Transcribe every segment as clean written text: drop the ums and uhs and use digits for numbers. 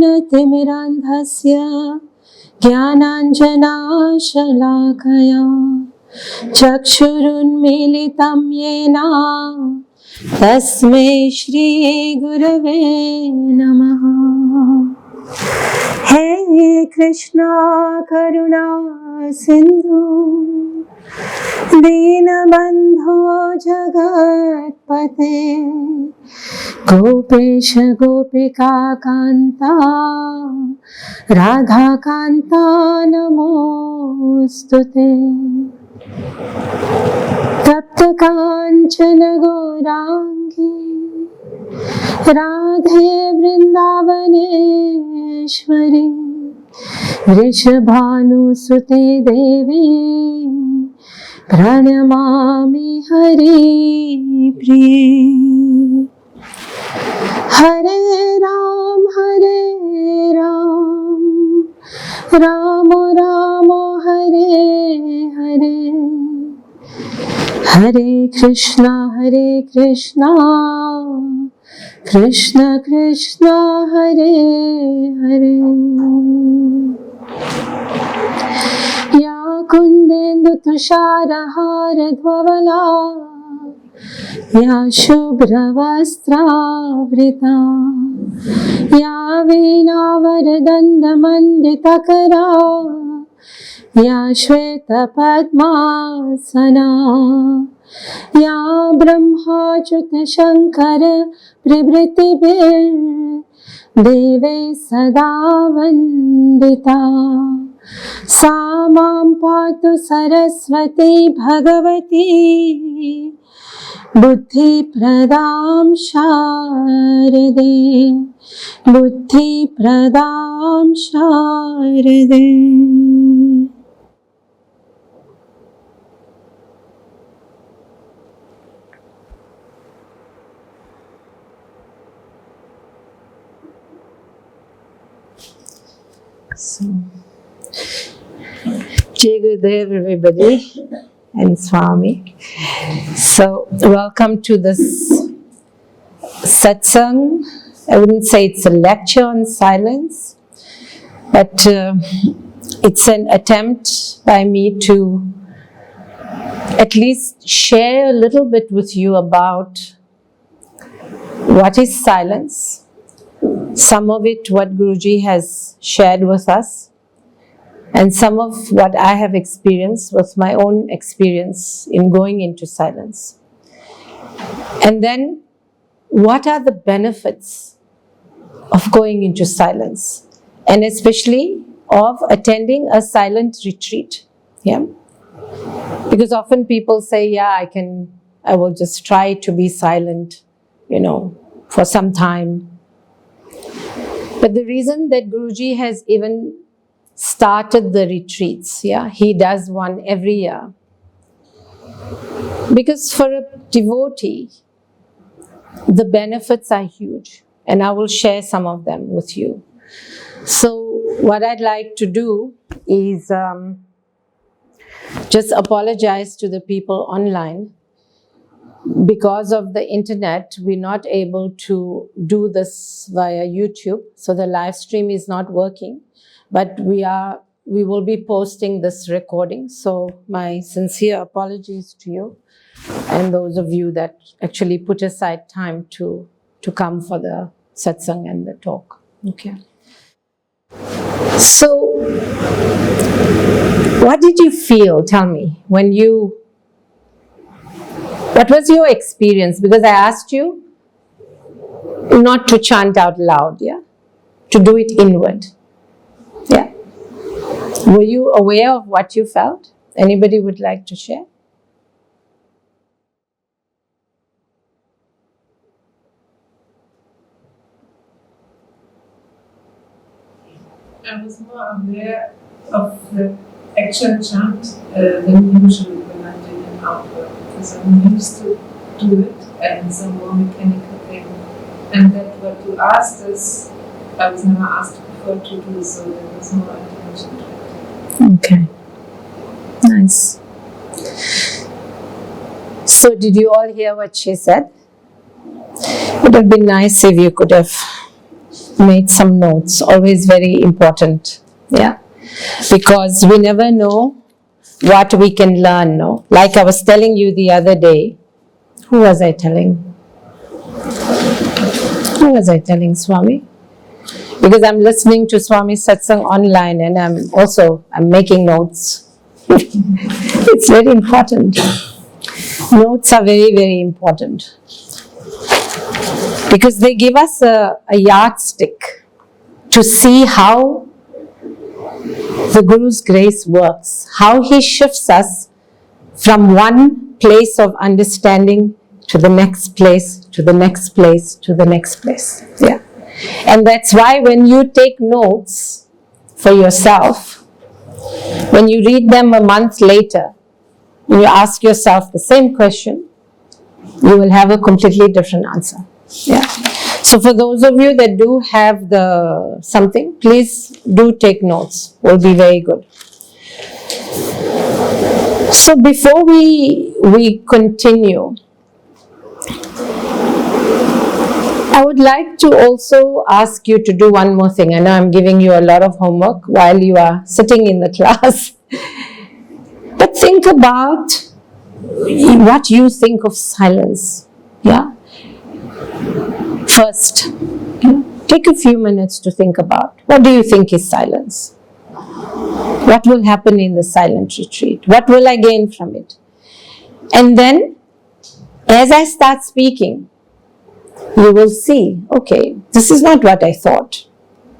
अज्ञानतिमिरान्धस्य ज्ञानाञ्जनाशलाकया चक्षुरुन्मीलितं येन तस्मै श्री गुरवे नमः। हे कृष्णा करुणा सिंधु दीनबंधो जगत्पते गोपेश गोपिका कांता राधा कांता नमोस्तुते। तप्त कांचन गौरांगी राधे वृंदावनेश्वरी वृषभानुसुते देवी प्रणमामि हरिप्रिये। हरे राम राम राम हरे हरे, हरे कृष्णा कृष्ण कृष्ण हरे हरे। या कुन्देन्दु तुषारहार ध्ववला या शुभ्रवस्त्रावृता या वीणावरदण्डमण्डितकरा या श्वेतपद्मासना या ब्रह्माच्युत शङ्कर प्रभृतिभिर्देवै सदा वन्दिता। सा मां पातु सरस्वती भगवती बुद्धिप्रदां शारदे बुद्धिप्रदां शारदे। So, Jai Gurudev everybody and Swami. So welcome to this Satsang. I wouldn't say it's a lecture on silence, but it's an attempt by me to at least share a little bit with you about what is silence. Some of it what Guruji has shared with us, and some of what I have experienced with my own experience in going into silence. And then, what are the benefits of going into silence? And especially of attending a silent retreat. Yeah? Because often people say, yeah, I will just try to be silent, for some time. But the reason that Guruji has even started the retreats, he does one every year. Because for a devotee, the benefits are huge, and I will share some of them with you. So what I'd like to do is just apologize to the people online. Because of the internet, we're not able to do this via YouTube, so the live stream is not working. But we will be posting this recording. So my sincere apologies to you and those of you that actually put aside time to come for the satsang and the talk. Okay. So what did you feel? Tell me, what was your experience? Because I asked you not to chant out loud, to do it inward. Yeah. Were you aware of what you felt? Anybody would like to share? I was more aware of the actual chant than usual when I did it outward, because I'm used to do it and it's a more mechanical thing. And that what you asked is, I was never asked before to do, so there was more attention to it. Okay. Nice. So did you all hear what she said? It would have been nice if you could have made some notes. Always very important. Yeah. Because we never know what we can learn, no? Like I was telling you the other day. Who was I telling? Who was I telling, Swami? Because I'm listening to Swami Satsang online and I'm making notes. It's very important. Notes are very, very important. Because they give us a yardstick to see how the Guru's grace works, how he shifts us from one place of understanding to the next place, to the next place, to the next place. Yeah. And that's why when you take notes for yourself, when you read them a month later, you ask yourself the same question, you will have a completely different answer. Yeah. So for those of you that do have the something, please do take notes. Will be very good. So before we continue, I would like to also ask you to do one more thing. I know I'm giving you a lot of homework while you are sitting in the class. But think about what you think of silence. Yeah. First, take a few minutes to think about what do you think is silence? What will happen in the silent retreat? What will I gain from it? And then, as I start speaking, you will see, okay, this is not what I thought.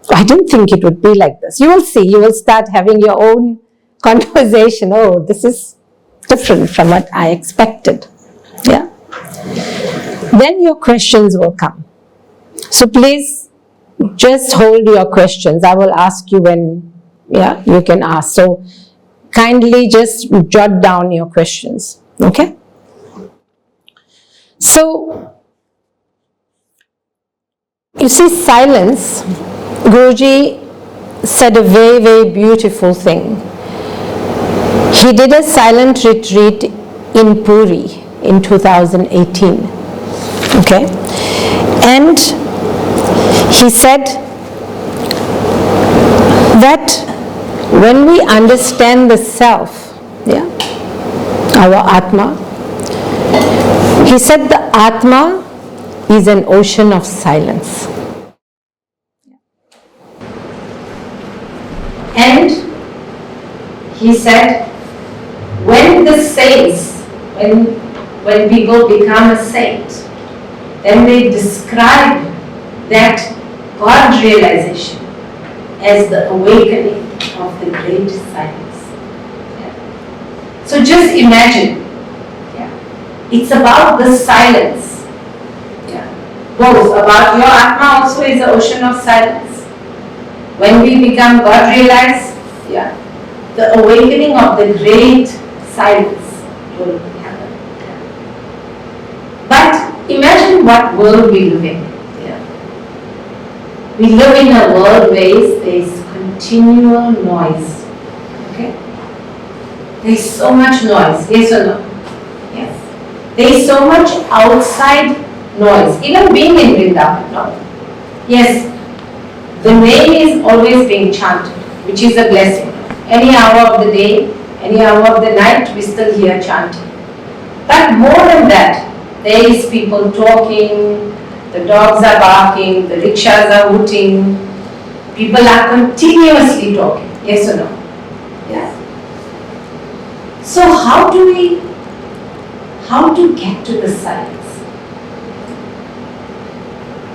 I didn't think it would be like this. You will see, you will start having your own conversation. Oh, this is different from what I expected. Yeah. Then your questions will come. So please just hold your questions. I will ask you when, you can ask. So kindly just jot down your questions. Okay? So, you see, silence, Guruji said a very, very beautiful thing. He did a silent retreat in Puri in 2018. Okay? And he said that when we understand the self, our Atma, he said the Atma is an ocean of silence. And he said, when the saints, when people become a saint, then they describe that God realization as the awakening of the great silence. Yeah. So just imagine, it's about the silence. Both about your Atma also is the ocean of silence. When we become God realized, the awakening of the great silence will happen. But imagine what world we live in. We live in a world where there is continual noise. Okay? There is so much noise. Yes or no? Yes. There is so much outside noise. Even being in Vrindavan. No? Yes. The name is always being chanted, which is a blessing. Any hour of the day, any hour of the night, we still hear chanting. But more than that, there is people talking, the dogs are barking, the rickshaws are hooting, people are continuously talking. Yes or no? Yes. So how to get to the silence?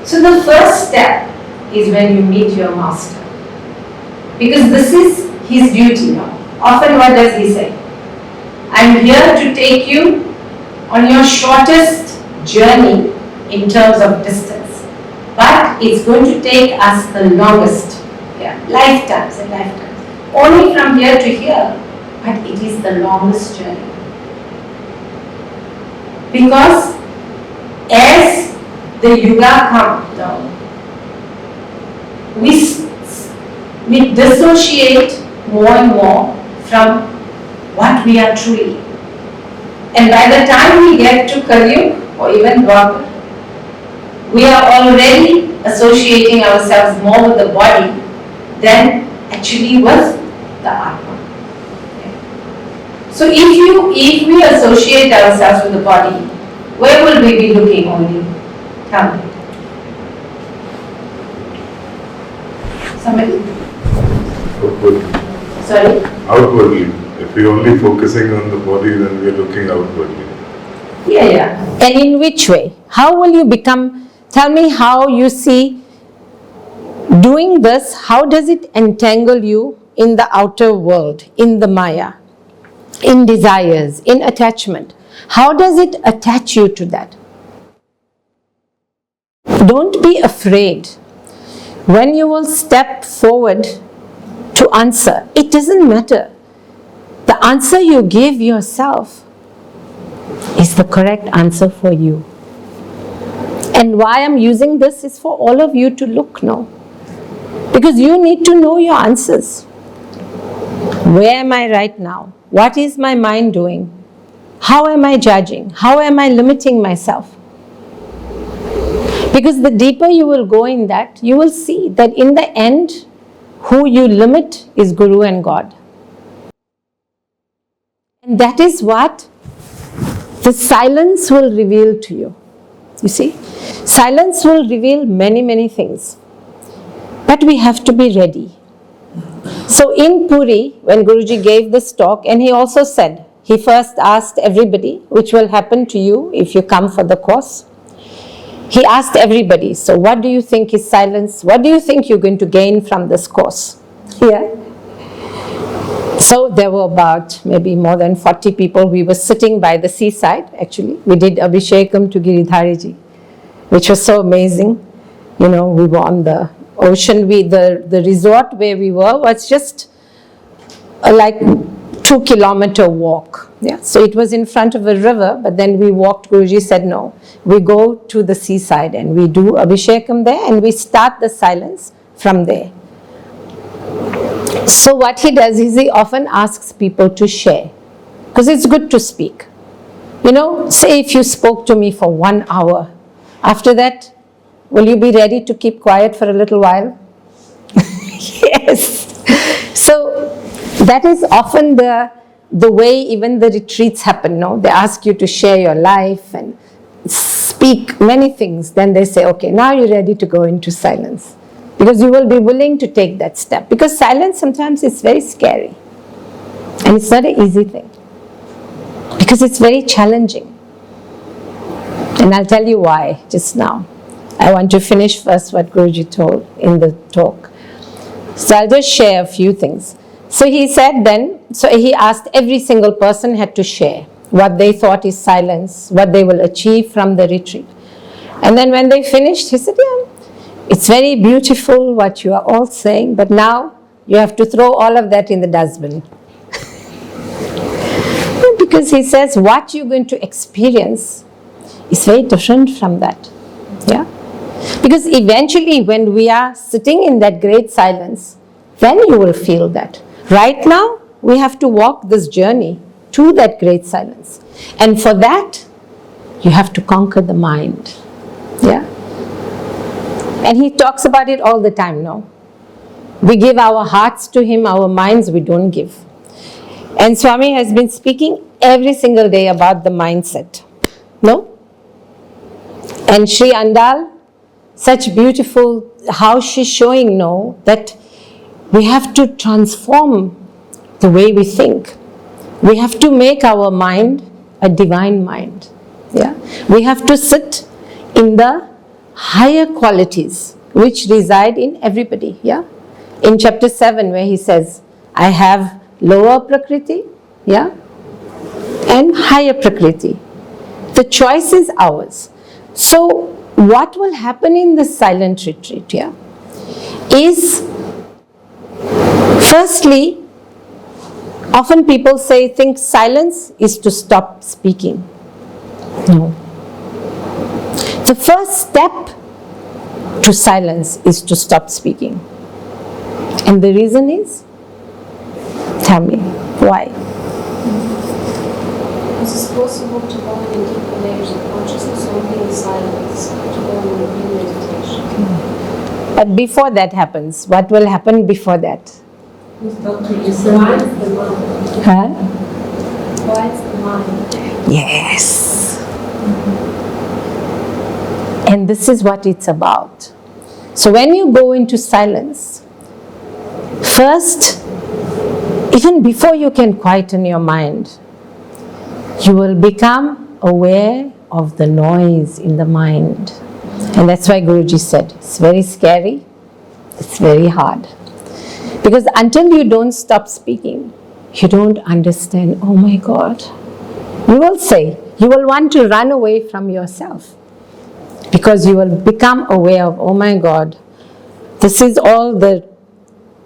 So the first step is when you meet your master. Because this is his duty now. Often what does he say? I'm here to take you on your shortest journey in terms of distance. But it's going to take us the longest. Lifetimes and lifetimes. Only from here to here, but it is the longest journey. Because as the yuga comes down, we dissociate more and more from what we are truly. And by the time we get to Kali or even Dwapar, we are already associating ourselves more with the body than actually with the Atma. So if we associate ourselves with the body, where will we be looking only? Tell me. Somebody? Outwardly. Sorry? Outwardly. If we're only focusing on the body, then we're looking outwardly. Yeah. And in which way? How will you become, tell me how you see doing this, how does it entangle you in the outer world, in the Maya, in desires, in attachment? How does it attach you to that? Don't be afraid. When you will step forward to answer, it doesn't matter. The answer you give yourself is the correct answer for you. And why I'm using this is for all of you to look now. Because you need to know your answers. Where am I right now? What is my mind doing? How am I judging? How am I limiting myself? Because the deeper you will go in that, you will see that in the end, who you limit is Guru and God. And that is what the silence will reveal to you. You see, silence will reveal many, many things. But we have to be ready. So in Puri, when Guruji gave this talk, and he also said, he first asked everybody, which will happen to you if you come for the course. He asked everybody, so what do you think is silence? What do you think you're going to gain from this course? Yeah. So there were about maybe more than 40 people. We were sitting by the seaside, actually. We did Abhishekam to Giridhariji, which was so amazing. You know, we were on the ocean. The resort where we were was just like 2-kilometer walk. Yeah. So it was in front of a river, but then we walked. Guruji said, no, we go to the seaside and we do Abhishekam there and we start the silence from there. So what he does is he often asks people to share, because it's good to speak. You know, say if you spoke to me for 1 hour, after that, will you be ready to keep quiet for a little while? Yes. So that is often the way even the retreats happen, no? They ask you to share your life and speak many things. Then they say, okay, now you're ready to go into silence. Because you will be willing to take that step. Because silence sometimes is very scary. And it's not an easy thing. Because it's very challenging. And I'll tell you why just now. I want to finish first what Guruji told in the talk. So I'll just share a few things. So he said then, so he asked every single person had to share what they thought is silence, what they will achieve from the retreat. And then when they finished, he said, yeah, it's very beautiful what you are all saying, but now you have to throw all of that in the dustbin. Because he says what you're going to experience is very different from that. Yeah? Because eventually when we are sitting in that great silence, then you will feel that. Right now, we have to walk this journey to that great silence. And for that, you have to conquer the mind. Yeah? And he talks about it all the time, no? We give our hearts to him, our minds we don't give. And Swami has been speaking every single day about the mindset. No? And Sri Andal, such beautiful, how she's showing, no, that we have to transform the way we think. We have to make our mind a divine mind. Yeah? We have to sit in the higher qualities which reside in everybody. Yeah? In chapter 7 where he says, I have lower prakriti, yeah, and higher prakriti. The choice is ours. So what will happen in the silent retreat, yeah, is firstly, often people think silence is to stop speaking. No. The first step to silence is to stop speaking. And the reason is, Tell me, why? Is it possible to go in deeper layers of consciousness only in silence, to go in meditation? But before that happens, what will happen before that? Why is the mind? Huh? Why is the mind? Yes. And this is what it's about. So when you go into silence, first, even before you can quieten your mind, you will become aware of the noise in the mind. And that's why Guruji said, it's very scary, it's very hard. Because until you don't stop speaking, you don't understand, oh my God. You will say, you will want to run away from yourself. Because you will become aware of, oh my God, this is all the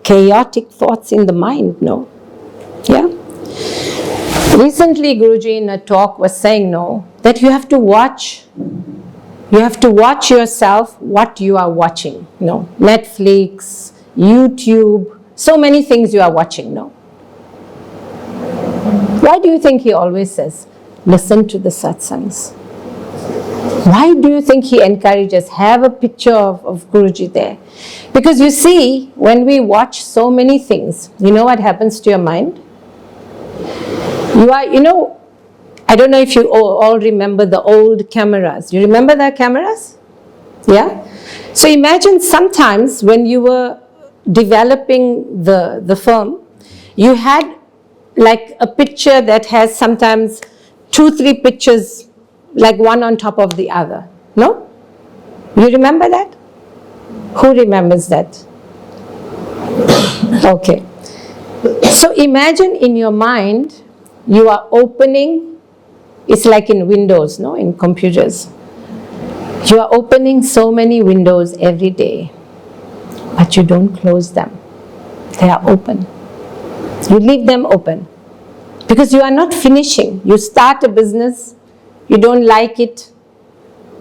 chaotic thoughts in the mind, no? Yeah? Recently, Guruji in a talk was saying, no, that you have to watch yourself what you are watching, no? Netflix, YouTube, so many things you are watching, no? Why do you think he always says, listen to the satsangs? Why do you think he encourages, have a picture of Guruji there? Because you see, when we watch so many things, you know what happens to your mind? I don't know if you all remember the old cameras. You remember the cameras? Yeah? So imagine sometimes when you were developing the film, you had like a picture that has sometimes 2-3 pictures, like one on top of the other. No? You remember that? Who remembers that? Okay. So imagine in your mind, you are opening, it's like in Windows, no? In computers. You are opening so many windows every day, but you don't close them. They are open. You leave them open. Because you are not finishing. You start a business, you don't like it,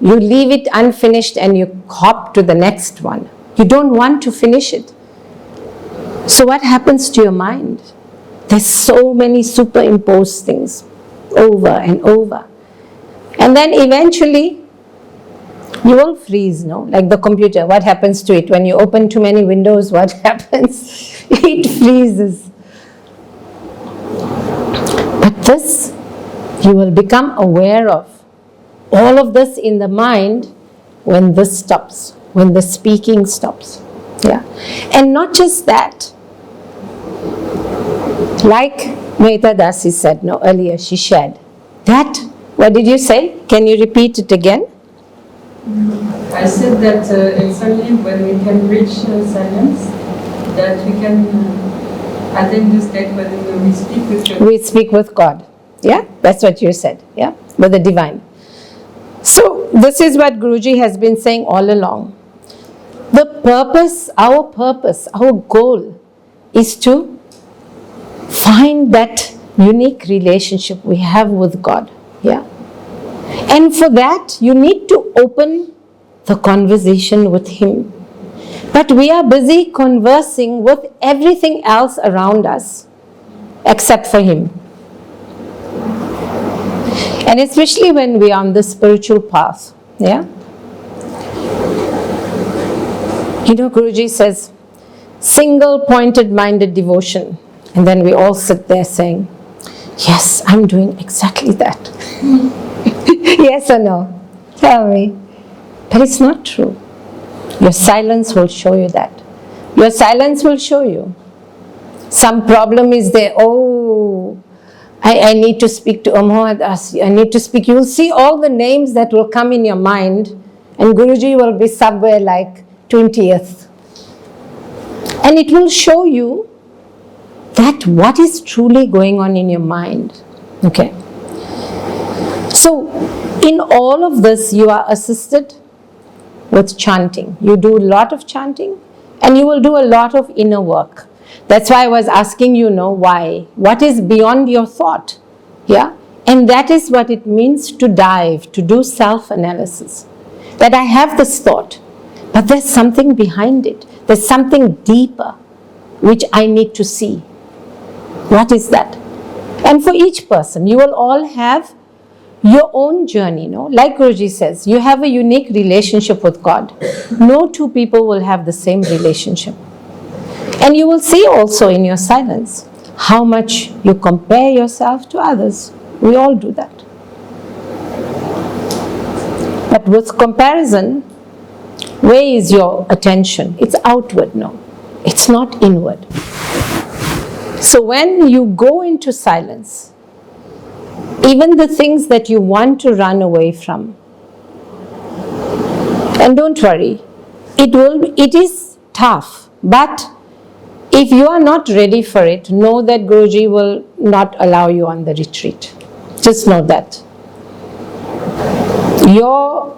you leave it unfinished and you hop to the next one. You don't want to finish it. So what happens to your mind? There's so many superimposed things over and over. And then eventually, you will freeze, no? Like the computer, what happens to it? When you open too many windows, what happens? It freezes. But this, you will become aware of all of this in the mind when this stops, when the speaking stops. Yeah. And not just that. Like Mehta Dasi said earlier, she shared. That, what did you say? Can you repeat it again? I said that it's only when we can reach silence that we can attain the state when we speak with God. We speak with God. Yeah, that's what you said. Yeah, with the divine. So this is what Guruji has been saying all along. The purpose, our goal is to find that unique relationship we have with God. Yeah. And for that, you need to open the conversation with Him. But we are busy conversing with everything else around us, except for Him. And especially when we are on the spiritual path. Yeah. Guruji says, single-pointed minded devotion. And then we all sit there saying, yes, I'm doing exactly that. Yes or no? Tell me. But it's not true. Your silence will show you that. Your silence will show you. Some problem is there. Oh, I need to speak to Mohammed Asi. I need to speak. You will see all the names that will come in your mind, and Guruji will be somewhere like 20th. And it will show you that what is truly going on in your mind. Okay. So, in all of this, you are assisted with chanting. You do a lot of chanting, and you will do a lot of inner work. That's why I was asking you, why? What is beyond your thought? Yeah? And that is what it means to dive, to do self-analysis. That I have this thought, but there's something behind it. There's something deeper, which I need to see. What is that? And for each person, you will all have your own journey, no? Like Guruji says, you have a unique relationship with God. No two people will have the same relationship. And you will see also in your silence how much you compare yourself to others. We all do that. But with comparison, where is your attention? It's outward, no? It's not inward. So when you go into silence, even the things that you want to run away from, and don't worry, it is tough, but if you are not ready for it, know that Guruji will not allow you on the retreat. Just know that. Your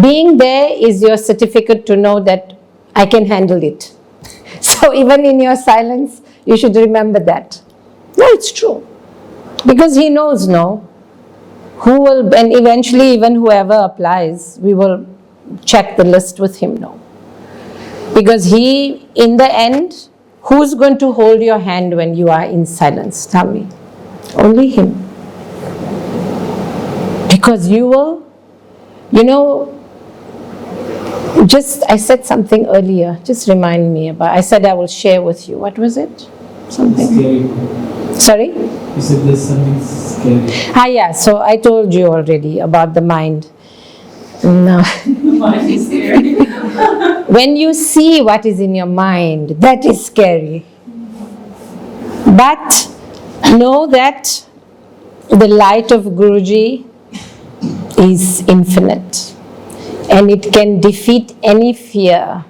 being there is your certificate to know that I can handle it. So even in your silence, you should remember that. No, it's true. Because he knows, no, who will, and eventually even whoever applies, we will check the list with him, no. Because he, in the end, who's going to hold your hand when you are in silence? Tell me. Only him. Because you will, I said something earlier, just remind me about, I said I will share with you. What was it? Something. Scary. Sorry? You said there's something scary. Yeah, so I told you already about the mind. No. Mind is scary. When you see what is in your mind, that is scary. But know that the light of Guruji is infinite. And it can defeat any fear,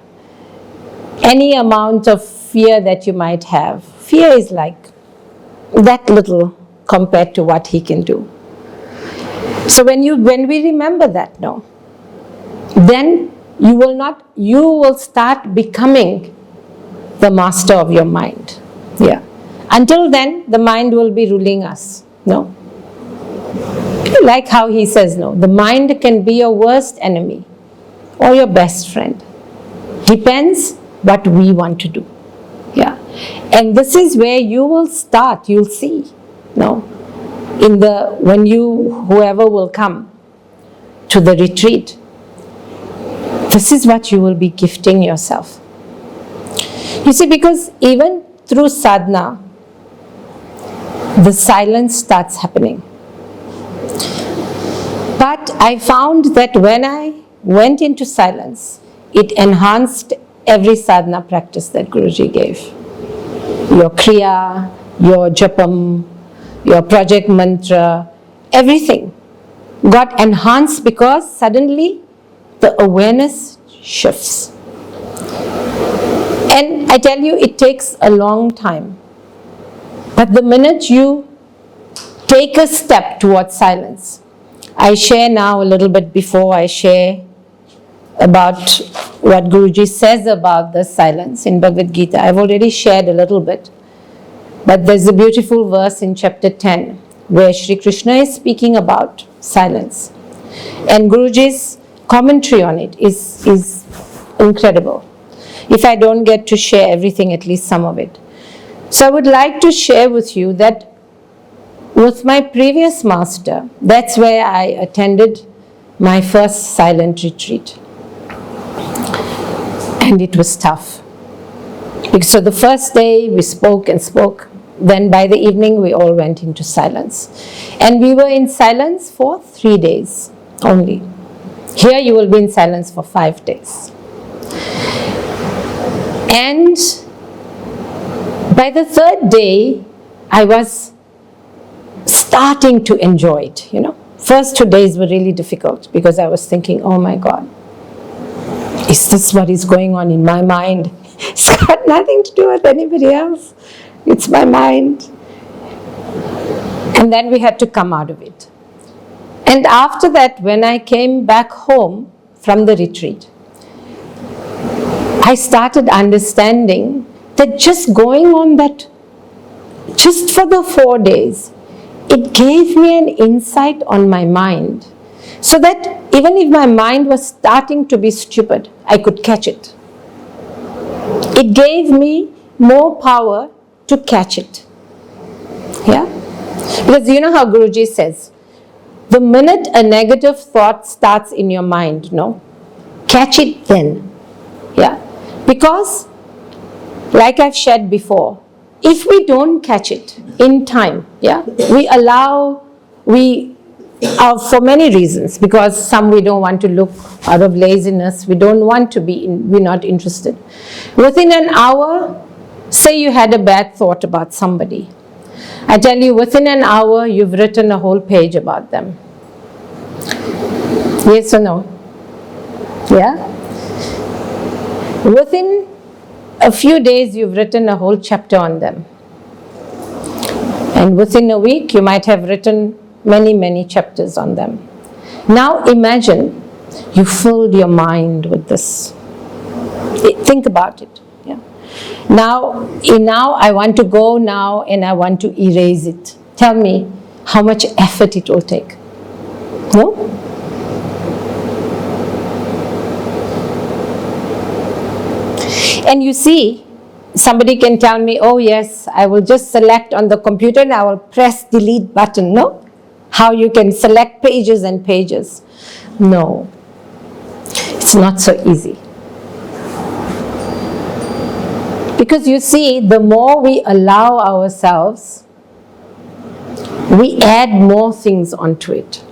any amount of fear that you might have. Fear is like that little compared to what he can do. So when we remember that, no, then you will start becoming the master of your mind. Yeah. Until then, the mind will be ruling us. No. Like how he says, no, the mind can be your worst enemy or your best friend. Depends what we want to do. Yeah. And this is where you will start, you'll see, no, whoever will come to the retreat, this is what you will be gifting yourself. You see, because even through sadhana, the silence starts happening. But I found that when I went into silence, it enhanced every sadhana practice that Guruji gave. Your kriya, your japam, your project mantra, everything got enhanced because suddenly the awareness shifts. And I tell you, it takes a long time. But the minute you take a step towards silence, I share now a little bit before I share about what Guruji says about the silence in Bhagavad Gita. I've already shared a little bit. But there's a beautiful verse in chapter 10 where Shri Krishna is speaking about silence. And Guruji's commentary on it is incredible. If I don't get to share everything, at least some of it. So I would like to share with you that with my previous master, that's where I attended my first silent retreat. And it was tough. So the first day we spoke and spoke. Then by the evening we all went into silence. And we were in silence for 3 days only. Here you will be in silence for 5 days. And by the third day, I was starting to enjoy it, First 2 days were really difficult because I was thinking, oh my God, is this what is going on in my mind? It's got nothing to do with anybody else. It's my mind. And then we had to come out of it. And after that, when I came back home from the retreat, I started understanding that just going on that, just for the 4 days, it gave me an insight on my mind. So that even if my mind was starting to be stupid, I could catch it. It gave me more power to catch it. Yeah? Because you know how Guruji says, the minute a negative thought starts in your mind, no? Catch it then. Yeah? Because, like I've shared before, if we don't catch it in time, yeah, for many reasons, because some we don't want to look out of laziness, we don't want to we're not interested. Within an hour, say you had a bad thought about somebody. I tell you, within an hour, you've written a whole page about them. Yes or no? Yeah? Within a few days, you've written a whole chapter on them. And within a week, you might have written many, many chapters on them. Now imagine you filled your mind with this. Think about it. Yeah. Now I want to go now and I want to erase it. Tell me how much effort it will take. No? And you see, somebody can tell me, oh yes, I will just select on the computer and I will press delete button. No? How you can select pages and pages. No. It's not so easy. Because you see, the more we allow ourselves, we add more things onto it.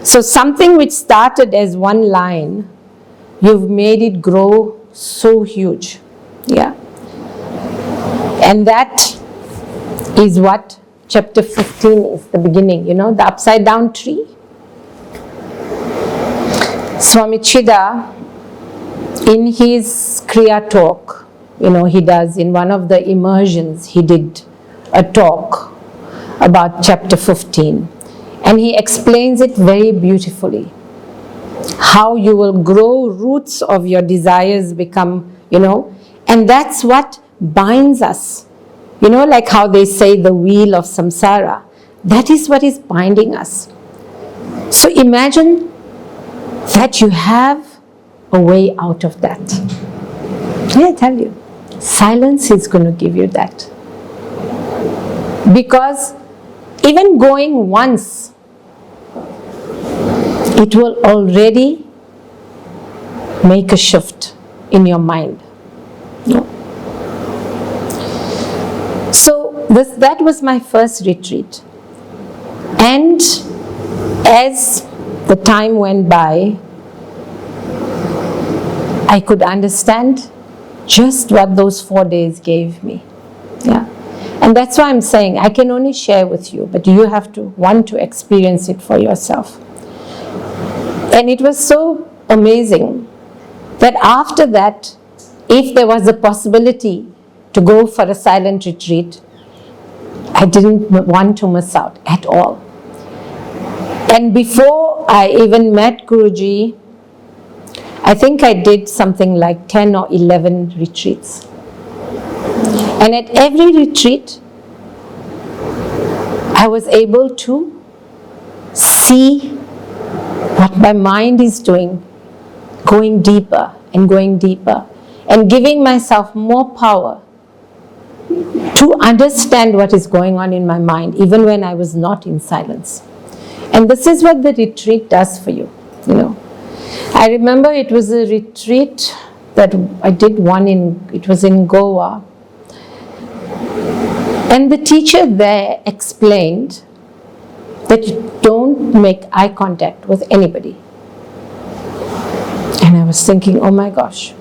So something which started as one line, you've made it grow so huge. Yeah. And that is what chapter 15 is, the beginning, the upside down tree. Swami Chida, in his Kriya talk, he does, in one of the immersions, he did a talk about chapter 15. And he explains it very beautifully. How you will grow, roots of your desires become, and that's what binds us. Like how they say the wheel of samsara. That is what is binding us. So imagine that you have a way out of that. Yeah, I tell you, silence is going to give you that. Because even going once, it will already make a shift in your mind. No? So that was my first retreat. And as the time went by, I could understand just what those 4 days gave me. Yeah. And that's why I'm saying I can only share with you, but you have to want to experience it for yourself. And it was so amazing that after that, if there was a possibility to go for a silent retreat, I didn't want to miss out at all. And before I even met Guruji, I think I did something like 10 or 11 retreats. And at every retreat, I was able to see what my mind is doing, going deeper and going deeper, and giving myself more power to understand what is going on in my mind, even when I was not in silence. And this is what the retreat does for you, I remember it was a retreat that I did it was in Goa. And the teacher there explained that you don't make eye contact with anybody. And I was thinking, oh my gosh.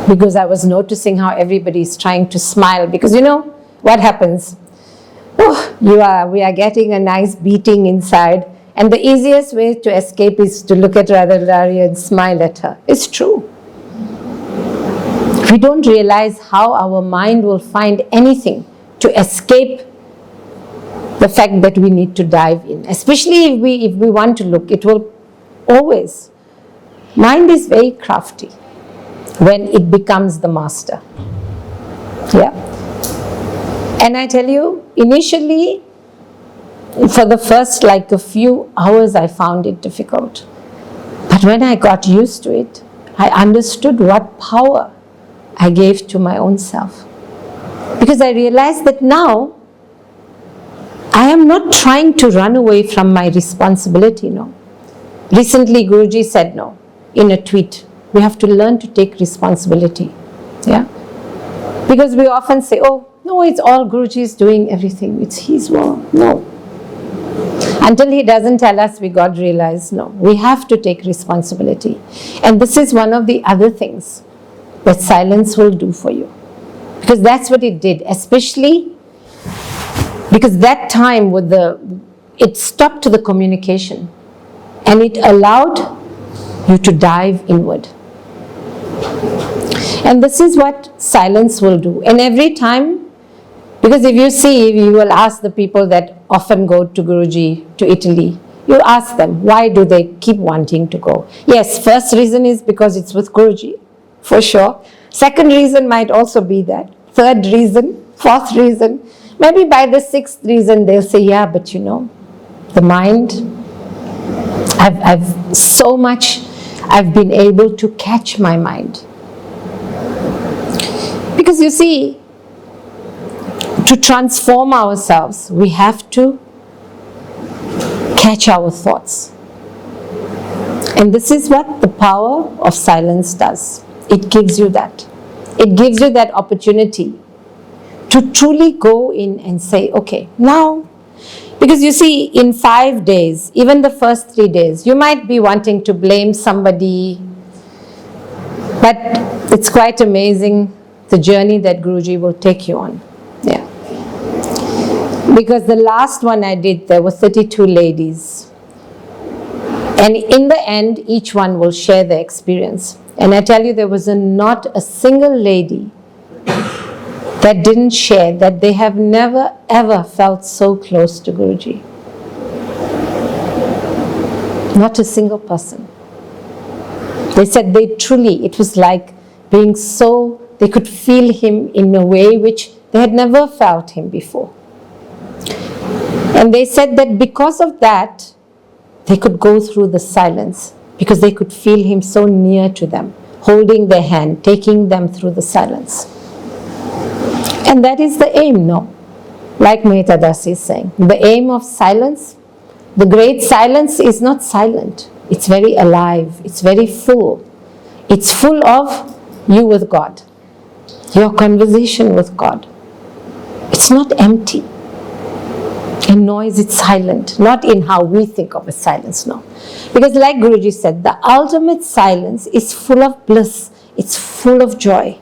Because I was noticing how everybody is trying to smile. Because what happens? We are getting a nice beating inside. And the easiest way to escape is to look at Radharani and smile at her. It's true. We don't realize how our mind will find anything to escape the fact that we need to dive in. Especially if we want to look, it will always. Mind is very crafty when it becomes the master. Yeah. And I tell you, initially, for the first a few hours, I found it difficult. But when I got used to it, I understood what power I gave to my own self. Because I realized that now I am not trying to run away from my responsibility, no. Recently, Guruji said no, in a tweet. We have to learn to take responsibility. Yeah? Because we often say, oh, no, it's all Guruji's doing everything. It's his work. No. Until he doesn't tell us, we got to realize, no, we have to take responsibility. And this is one of the other things that silence will do for you. Because that's what it did, especially because that time with it stopped the communication and it allowed you to dive inward. And this is what silence will do. And every time, because if you see, you will ask the people that often go to Guruji, to Italy, you ask them, why do they keep wanting to go? Yes, first reason is because it's with Guruji, for sure. Second reason might also be that. Third reason, fourth reason, maybe by the sixth reason they'll say, yeah, but you know, the mind, I've been able to catch my mind. Because you see, to transform ourselves, we have to catch our thoughts. And this is what the power of silence does. It gives you that. It gives you that opportunity to truly go in and say, okay, now, because you see, in 5 days, even the first 3 days, you might be wanting to blame somebody, but it's quite amazing the journey that Guruji will take you on. Yeah. Because the last one I did, there were 32 ladies. And in the end, each one will share their experience. And I tell you, there was not a single lady that didn't share that they have never ever felt so close to Guruji. Not a single person. They said it was like being so, they could feel him in a way which they had never felt him before. And they said that because of that, they could go through the silence because they could feel him so near to them, holding their hand, taking them through the silence. And that is the aim, no? Like Mehta Das is saying, the aim of silence, the great silence is not silent. It's very alive. It's very full. It's full of you with God, your conversation with God. It's not empty. In noise, it's silent. Not in how we think of a silence, no. Because like Guruji said, the ultimate silence is full of bliss. It's full of joy.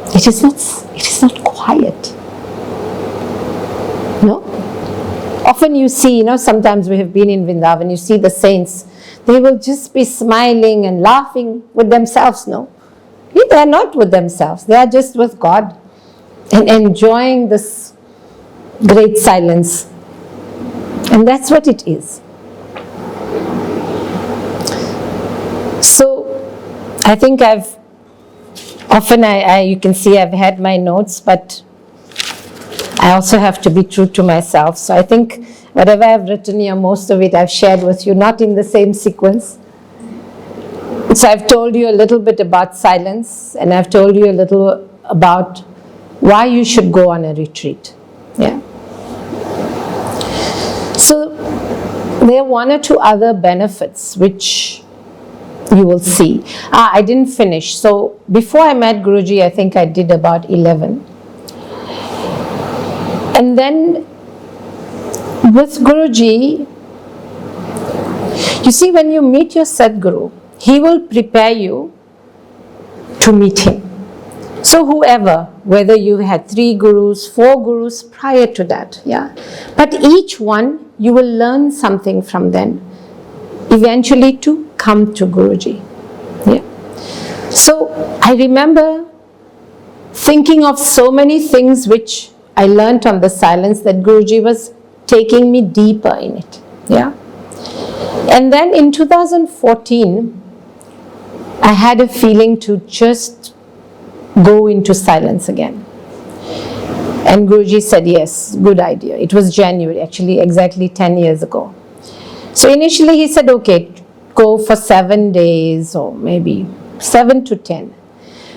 It is not quiet. No? Often you see, sometimes we have been in Vrindavan, you see the saints, they will just be smiling and laughing with themselves, no? They are not with themselves, they are just with God and enjoying this great silence. And that's what it is. So, I think you can see I've had my notes, but I also have to be true to myself. So I think whatever I've written here, most of it I've shared with you, not in the same sequence. So I've told you a little bit about silence, and I've told you a little about why you should go on a retreat. Yeah. So there are one or two other benefits which you will see. I didn't finish. So before I met Guruji, I think I did about 11. And then with Guruji, you see, when you meet your Sadguru, he will prepare you to meet him. So whoever, whether you had 3 gurus, 4 gurus prior to that, yeah. But each one, you will learn something from them, eventually to come to Guruji. Yeah. So I remember thinking of so many things which I learnt on the silence, that Guruji was taking me deeper in it. Yeah. And then in 2014, I had a feeling to just go into silence again. And Guruji said, yes, good idea. It was January, actually exactly 10 years ago. So initially he said, okay, go for 7 days or maybe 7 to 10.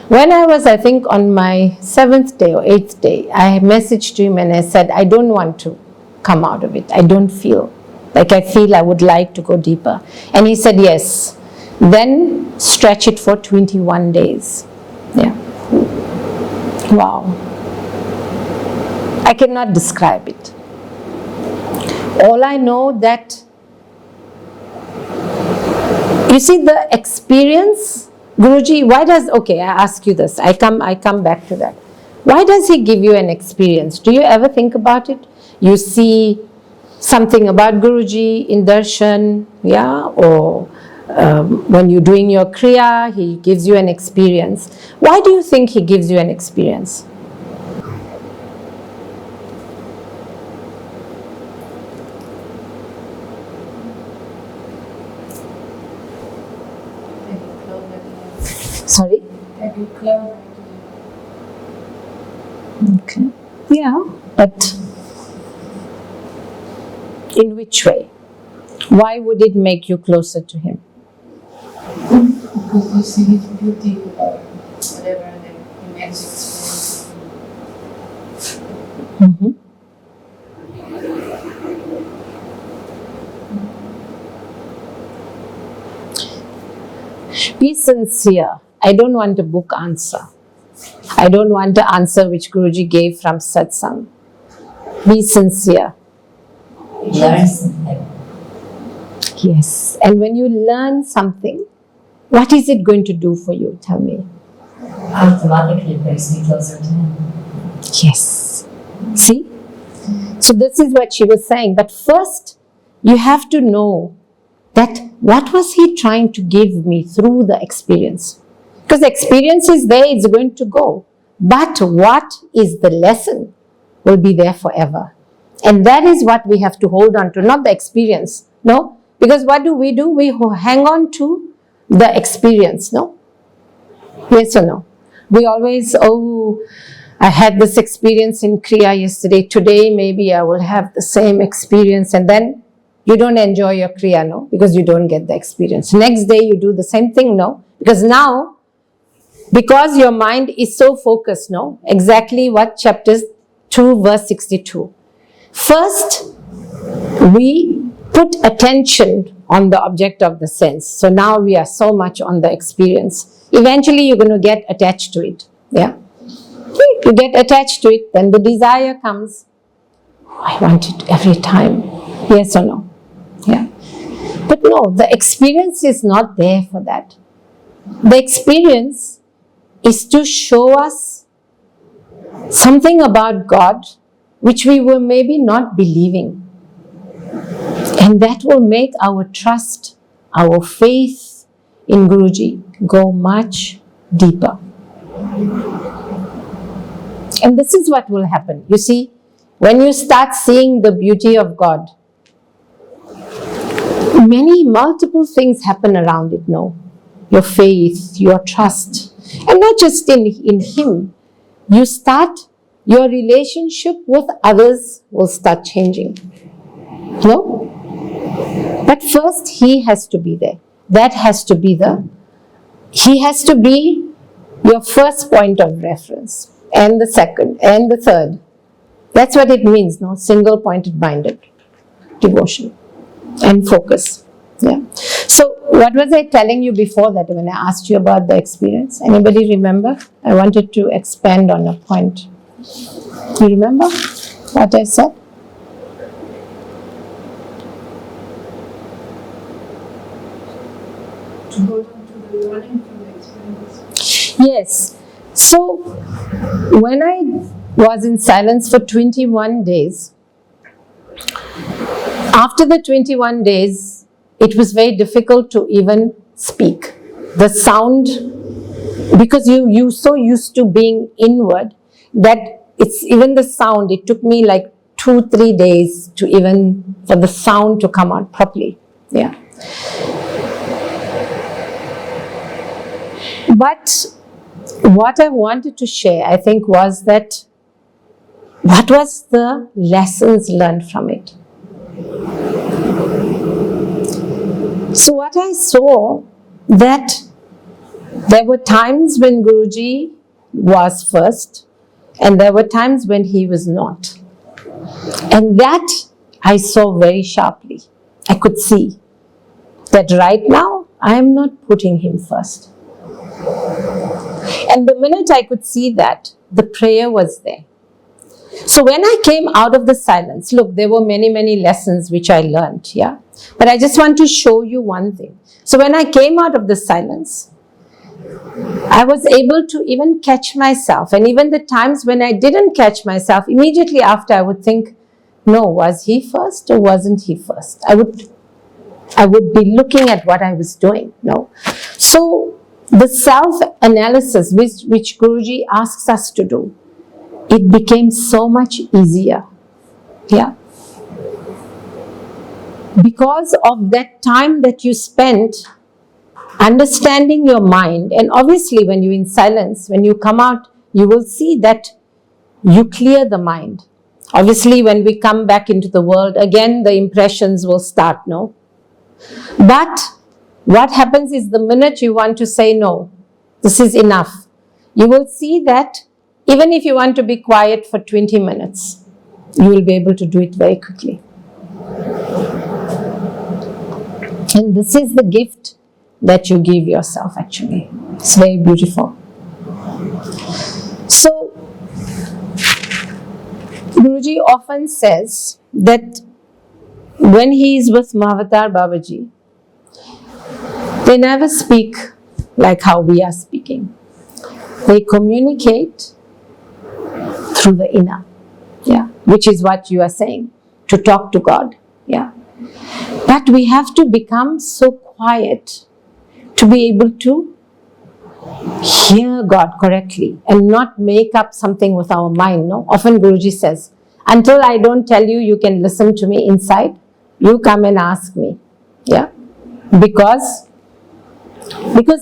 When I was, I think, on my 7th day or 8th day, I messaged him and I said, I don't want to. come out of it. I don't feel. Like I feel I would like to go deeper. And he said, yes. Then stretch it for 21 days. Yeah. Wow. I cannot describe it. All I know that, you see the experience, Guruji, why does, okay, I ask you this, I come back to that. Why does he give you an experience? Do you ever think about it? You see something about Guruji in darshan, yeah, or when you're doing your kriya, he gives you an experience. Why do you think he gives you an experience? Sorry? Okay. Yeah, but in which way? Why would it make you closer to him? Because you see his beauty, whatever, and then he makes experience. Mm-hmm. Be sincere. I don't want a book answer. I don't want the answer which Guruji gave from Satsang. Be sincere. Learn something. Yes. And when you learn something, what is it going to do for you? Tell me. Automatically brings me closer to him. Yes. See? So this is what she was saying. But first, you have to know that what was he trying to give me through the experience? Because the experience is there, it's going to go. But what is the lesson will be there forever. And that is what we have to hold on to, not the experience. No? Because what do? We hang on to the experience, no? Yes or no? We always, oh, I had this experience in Kriya yesterday. Today, maybe I will have the same experience. And then you don't enjoy your Kriya, no? Because you don't get the experience. Next day, you do the same thing, no? Because now, because your mind is so focused, no? Exactly what chapter 2, verse 62. First, we put attention on the object of the sense. So now we are so much on the experience. Eventually, you're going to get attached to it. Yeah. You get attached to it, then the desire comes. Oh, I want it every time. Yes or no? Yeah. But no, the experience is not there for that. The experience is to show us something about God which we were maybe not believing. And that will make our trust, our faith in Guruji go much deeper. And this is what will happen. You see, when you start seeing the beauty of God, multiple things happen around it, no? Your faith, your trust. And not just in Him. You start, your relationship with others will start changing. No? But first, He has to be there. That has to be He has to be your first point of reference. And the second, and the third. That's what it means, no? Single-pointed minded devotion and focus. Yeah. So, what was I telling you before that when I asked you about the experience? Anybody remember? I wanted to expand on a point. You remember what I said? To hold on to the learning from the experience. Yes. So, when I was in silence for 21 days, after the 21 days, it was very difficult to even speak. The sound, because you're so used to being inward, that it's even the sound, it took me like 2-3 days to even, for the sound to come out properly. Yeah. But what I wanted to share, I think, was that what was the lessons learned from it? So what I saw, that there were times when Guruji was first and there were times when he was not. And that I saw very sharply. I could see that right now I am not putting him first. And the minute I could see that, the prayer was there. So when I came out of the silence, look, there were many, many lessons which I learned, yeah. But I just want to show you one thing. So when I came out of the silence, I was able to even catch myself. And even the times when I didn't catch myself, immediately after I would think, no, was he first or wasn't he first? I would be looking at what I was doing, no. So the self-analysis which Guruji asks us to do, it became so much easier, yeah. Because of that time that you spent understanding your mind, and obviously when you're in silence, when you come out, you will see that you clear the mind. Obviously when we come back into the world, again the impressions will start, no? But what happens is the minute you want to say, no, this is enough, you will see that even if you want to be quiet for 20 minutes, you will be able to do it very quickly. And this is the gift that you give yourself actually. It's very beautiful. So, Guruji often says that when he is with Mahavatar Babaji, they never speak like how we are speaking. They communicate through the inner, yeah, which is what you are saying, to talk to God, yeah. But we have to become so quiet to be able to hear God correctly and not make up something with our mind, no? Often Guruji says, until I don't tell you, you can listen to me inside, you come and ask me, yeah. Because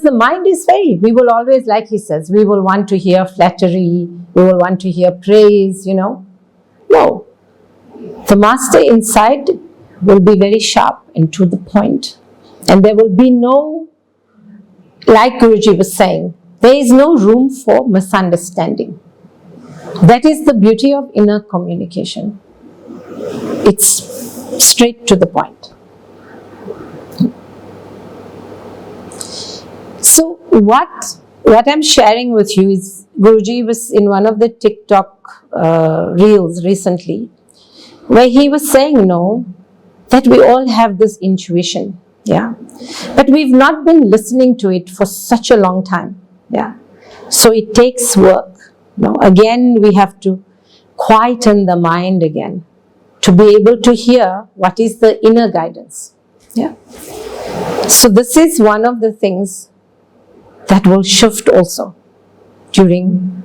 the mind is we will always, like he says, we will want to hear flattery, we will want to hear praise, you know. No. The master inside will be very sharp and to the point. And there will be no, like Guruji was saying, there is no room for misunderstanding. That is the beauty of inner communication. It's straight to the point. So what I'm sharing with you is, Guruji was in one of the TikTok reels recently, where he was saying, no, that we all have this intuition, yeah, but we've not been listening to it for such a long time, yeah. So it takes work, no. Again, we have to quieten the mind again to be able to hear what is the inner guidance, yeah. So this is one of the things that will shift also during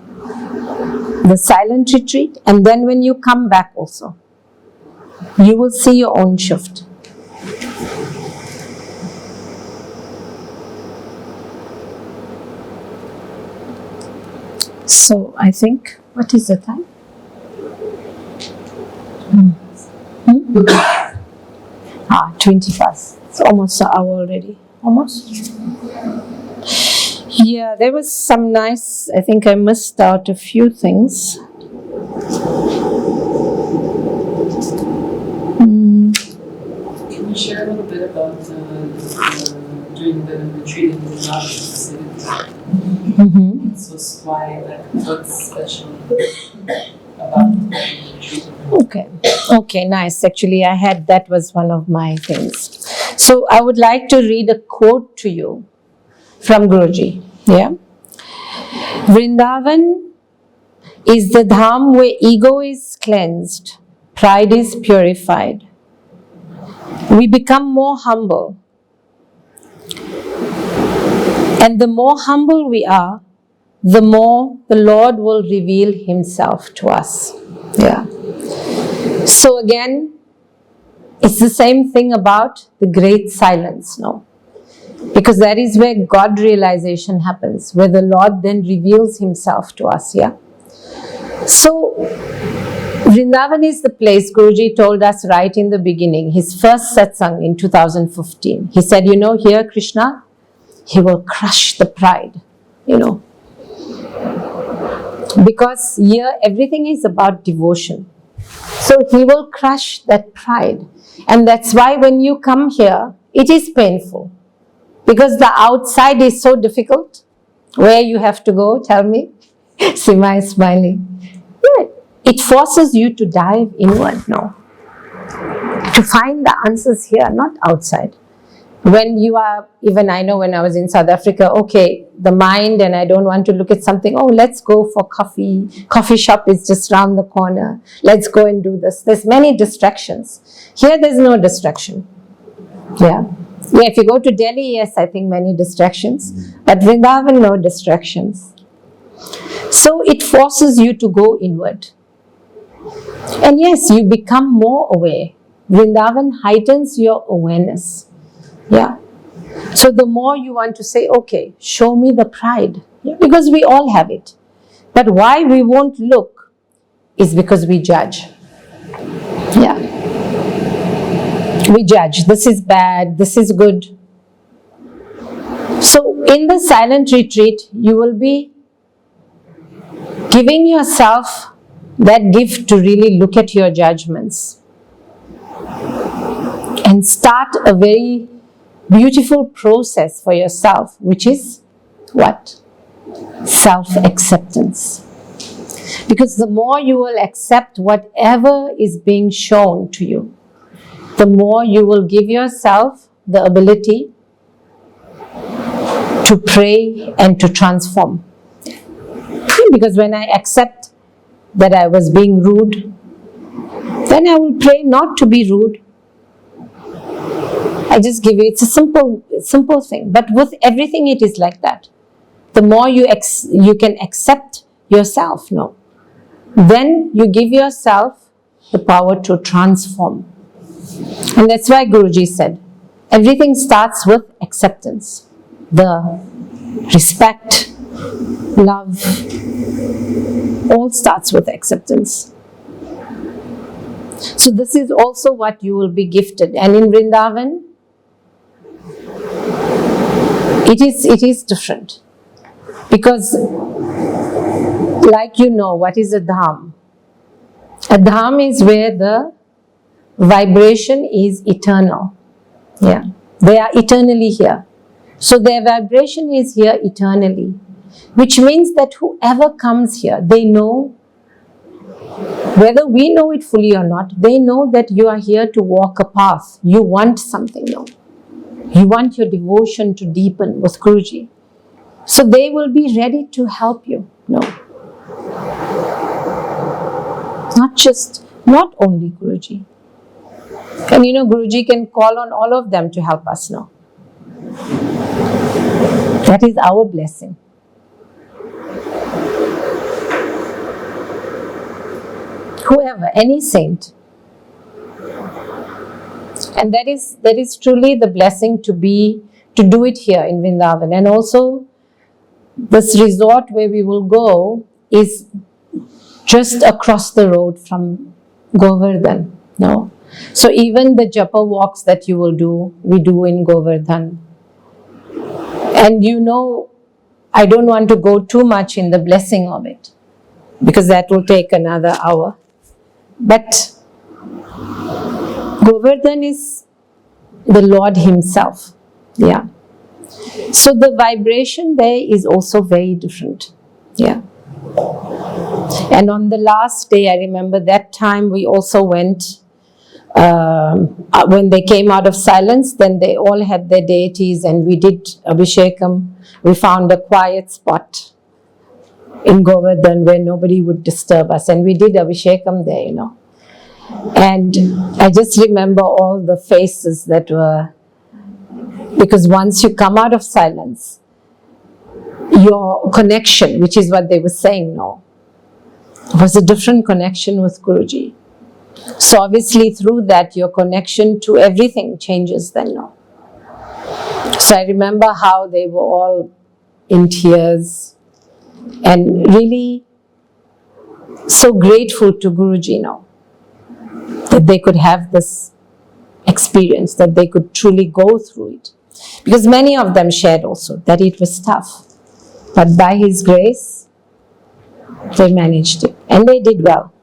the silent retreat, and then when you come back also, you will see your own shift. So I think, what is the time? 20 past. It's almost an hour already. Almost. Yeah, there was some nice, I think I missed out a few things. Can you share a little bit about doing the retreat in the last city? So what's special about the retreat? Okay, nice. Actually, that was one of my things. So I would like to read a quote to you from Guruji, yeah. Vrindavan is the dham where ego is cleansed, pride is purified. We become more humble. And the more humble we are, the more the Lord will reveal Himself to us. Yeah. So again, it's the same thing about the great silence, no? Because that is where God realization happens, where the Lord then reveals Himself to us, yeah? So, Vrindavan is the place Guruji told us right in the beginning, his first satsang in 2015. He said, you know, here Krishna, He will crush the pride, you know. Because here everything is about devotion. So he will crush that pride. And that's why when you come here, it is painful. Because the outside is so difficult. Where you have to go, tell me. Sima is smiling. Yeah, it forces you to dive inward, no. To find the answers here, not outside. When you are, even I know when I was in South Africa, okay, the mind and I don't want to look at something, oh, let's go for coffee. Coffee shop is just round the corner. Let's go and do this. There's many distractions. Here there's no distraction. Yeah. Yeah, if you go to Delhi, yes, I think many distractions. But Vrindavan, no distractions. So it forces you to go inward. And yes, you become more aware. Vrindavan heightens your awareness. Yeah. So the more you want to say, okay, show me the pride. Yeah. Because we all have it. But why we won't look is because we judge. Yeah. We judge. This is bad. This is good. So in the silent retreat, you will be giving yourself that gift to really look at your judgments and start a very beautiful process for yourself, which is what? Self-acceptance. Because the more you will accept whatever is being shown to you, the more you will give yourself the ability to pray and to transform. Because when I accept that I was being rude, then I will pray not to be rude. I just give you, it's a simple thing. But with everything it is like that. The more you can accept yourself, no. Then you give yourself the power to transform. And that's why Guruji said, everything starts with acceptance. The respect, love, all starts with acceptance. So this is also what you will be gifted. And in Vrindavan, it is different. Because like you know, what is a dham? A dham is where the vibration is eternal. Yeah. They are eternally here. So their vibration is here eternally. Which means that whoever comes here, they know, whether we know it fully or not, they know that you are here to walk a path. You want something, no? You want your devotion to deepen with Guruji. So they will be ready to help you, no? Not only Guruji. And you know, Guruji can call on all of them to help us, no? That is our blessing. Whoever, any saint. And that is truly the blessing to do it here in Vrindavan. And also, this resort where we will go is just across the road from Govardhan, no? So even the japa walks that you will do, we do in Govardhan. And you know, I don't want to go too much in the blessing of it, because that will take another hour. But Govardhan is the Lord Himself. Yeah. So the vibration there is also very different. Yeah. And on the last day, I remember that time we also went, when they came out of silence, then they all had their deities and we did Abhishekam. We found a quiet spot in Govardhan where nobody would disturb us, and we did Abhishekam there, you know. And I just remember all the faces that were, because once you come out of silence, your connection, which is what they were saying now, was a different connection with Guruji. So obviously through that, your connection to everything changes then now. So I remember how they were all in tears and really so grateful to Guruji now that they could have this experience, that they could truly go through it. Because many of them shared also that it was tough. But by His grace, they managed it. And they did well.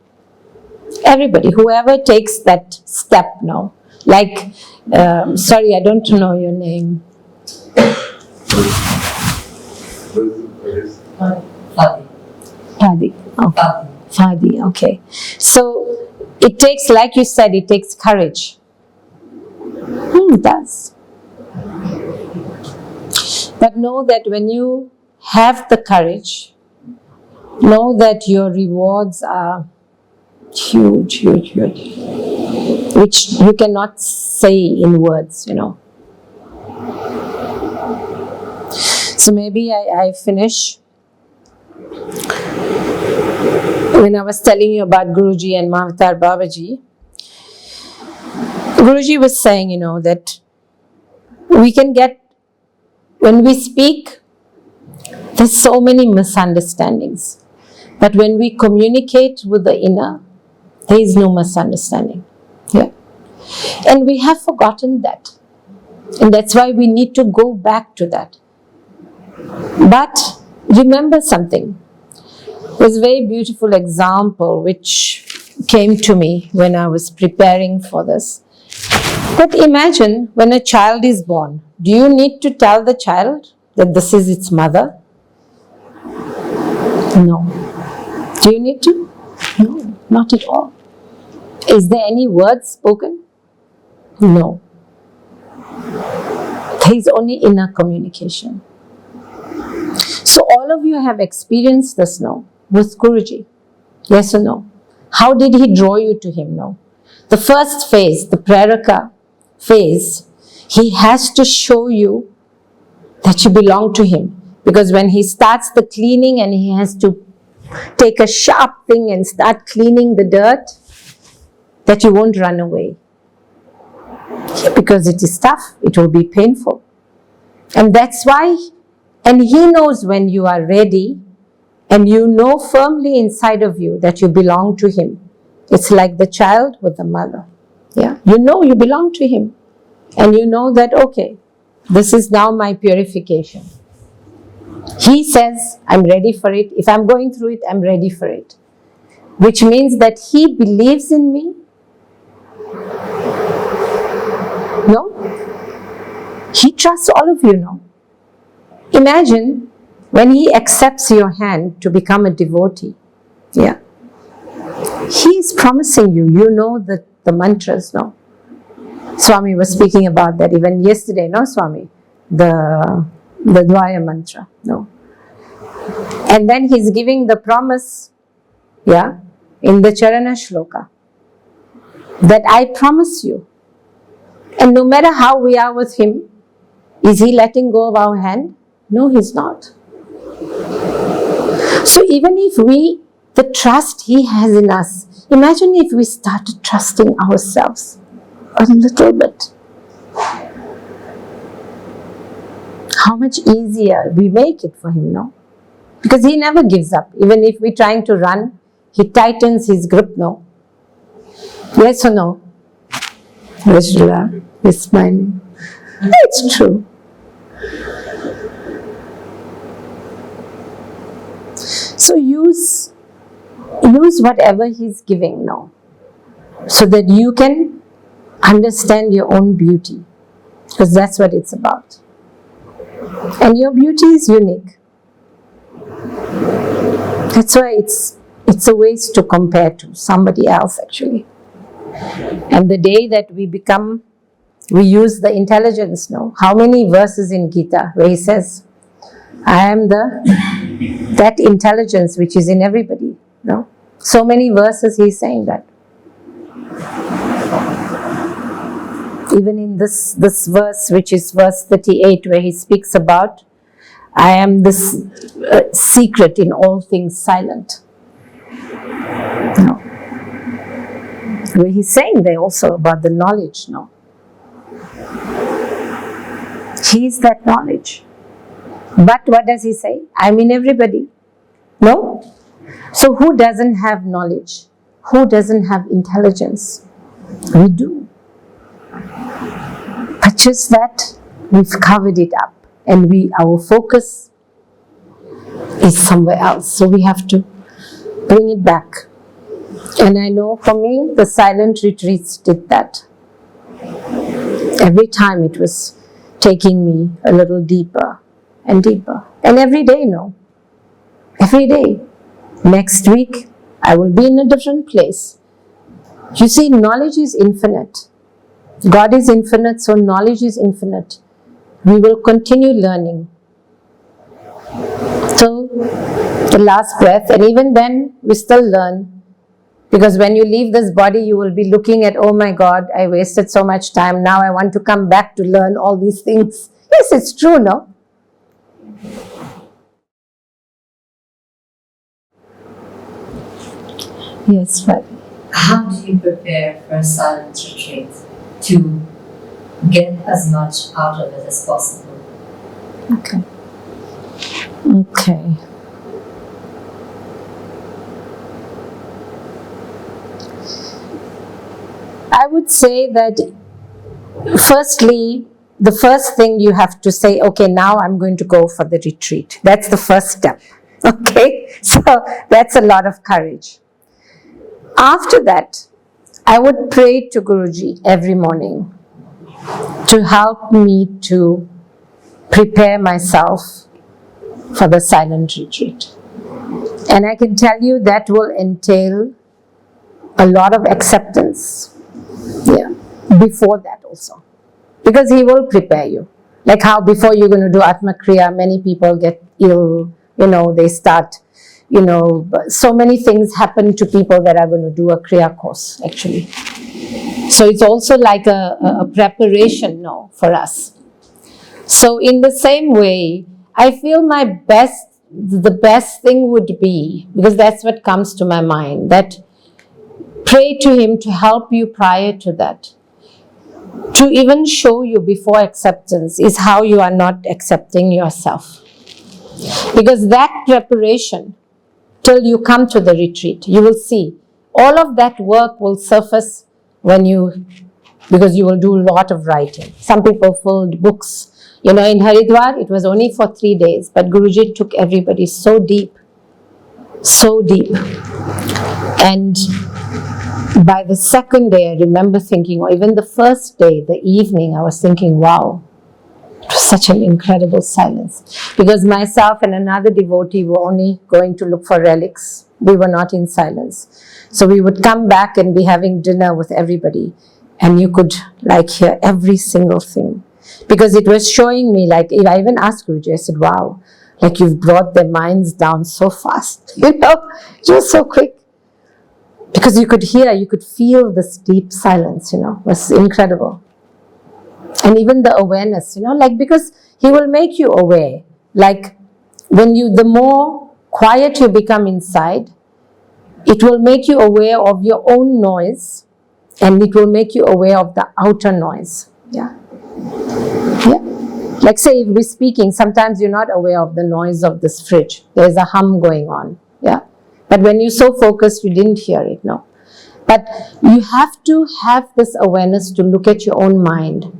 Everybody, whoever takes that step now. Like, sorry, I don't know your name. Fadi. Okay. Fadi, okay. So, it takes, like you said, it takes courage. It does. But know that when you have the courage, know that your rewards are huge, huge, huge, which you cannot say in words, you know. So maybe I finish. When I was telling you about Guruji and Mahavatar Babaji, Guruji was saying, you know, that we can get, when we speak, there's so many misunderstandings. But when we communicate with the inner, there is no misunderstanding. Yeah. And we have forgotten that. And that's why we need to go back to that. But remember something. There's a very beautiful example which came to me when I was preparing for this. But imagine when a child is born, do you need to tell the child that this is its mother? No. Do you need to? No, not at all. Is there any words spoken? No. There is only inner communication. So all of you have experienced this now with Guruji. Yes or no? How did he draw you to him now? The first phase, the preraka phase, he has to show you that you belong to him. Because when he starts the cleaning and he has to take a sharp thing and start cleaning the dirt, that you won't run away. Because it is tough, it will be painful. And that's why, and he knows when you are ready and you know firmly inside of you that you belong to him. It's like the child with the mother. Yeah, you know you belong to him. And you know that, okay, this is now my purification. He says, I'm ready for it. If I'm going through it, I'm ready for it. Which means that he believes in me. No? He trusts all of you now. Imagine when he accepts your hand to become a devotee. Yeah. He is promising you, you know the mantras now. Swami was speaking about that even yesterday, no Swami? The Dvaya mantra, no? And then he's giving the promise, yeah, in the Charana Shloka, that I promise you. And no matter how we are with him, is he letting go of our hand? No, he's not. So even if the trust he has in us, imagine if we started trusting ourselves a little bit. How much easier we make it for him, no? Because he never gives up. Even if we're trying to run, he tightens his grip, no? Yes or no? Vishla is smiling. It's true. So use whatever he's giving now, so that you can understand your own beauty, because that's what it's about. And your beauty is unique. That's why it's a waste to compare to somebody else actually. And the day that we use the intelligence now. How many verses in Gita where he says, I am that intelligence which is in everybody, no? So many verses he's saying that. Even in this verse, which is verse 38, where he speaks about, I am this secret in all things silent. No. Where he's saying there also about the knowledge, no? He is that knowledge. But what does he say? I'm in everybody. No? So who doesn't have knowledge? Who doesn't have intelligence? We do. But just that we've covered it up and our focus is somewhere else. So we have to bring it back. And I know for me, the silent retreats did that. Every time it was taking me a little deeper and deeper. And every day, no. Every day. Next week, I will be in a different place. You see, knowledge is infinite. God is infinite, so knowledge is infinite. We will continue learning till the last breath, and even then, we still learn. Because when you leave this body, you will be looking at, oh my God, I wasted so much time. Now I want to come back to learn all these things. Yes, it's true, no? Yes, right. How do you prepare for a silent retreat to get as much out of it as possible? Okay. Okay. I would say that firstly, the first thing you have to say, okay, now I'm going to go for the retreat. That's the first step. Okay? So that's a lot of courage. After that, I would pray to Guruji every morning to help me to prepare myself for the silent retreat. And I can tell you that will entail a lot of acceptance. Yeah, before that also. Because he will prepare you. Like how before you're going to do Atma Kriya, many people get ill, they start, so many things happen to people that are going to do a Kriya course, actually. So it's also like a preparation now for us. So in the same way, I feel the best thing would be, because that's what comes to my mind, that pray to him to help you prior to that. To even show you before acceptance is how you are not accepting yourself. Because that preparation, till you come to the retreat, you will see, all of that work will surface because you will do a lot of writing. Some people filled books. In Haridwar, it was only for 3 days, but Guruji took everybody so deep. And by the second day, I remember thinking, or even the first day, the evening, I was thinking, wow, it was such an incredible silence. Because myself and another devotee were only going to look for relics. We were not in silence. So we would come back and be having dinner with everybody. And you could hear every single thing. Because it was showing me, I even asked Guruji, I said, wow, you've brought their minds down so fast. It was so quick. Because you could feel this deep silence, it was incredible. And even the awareness, because he will make you aware. The more quiet you become inside, it will make you aware of your own noise, and it will make you aware of the outer noise. Yeah. Yeah. Say if we're speaking, sometimes you're not aware of the noise of this fridge. There's a hum going on. Yeah. But when you're so focused, you didn't hear it, no. But you have to have this awareness to look at your own mind,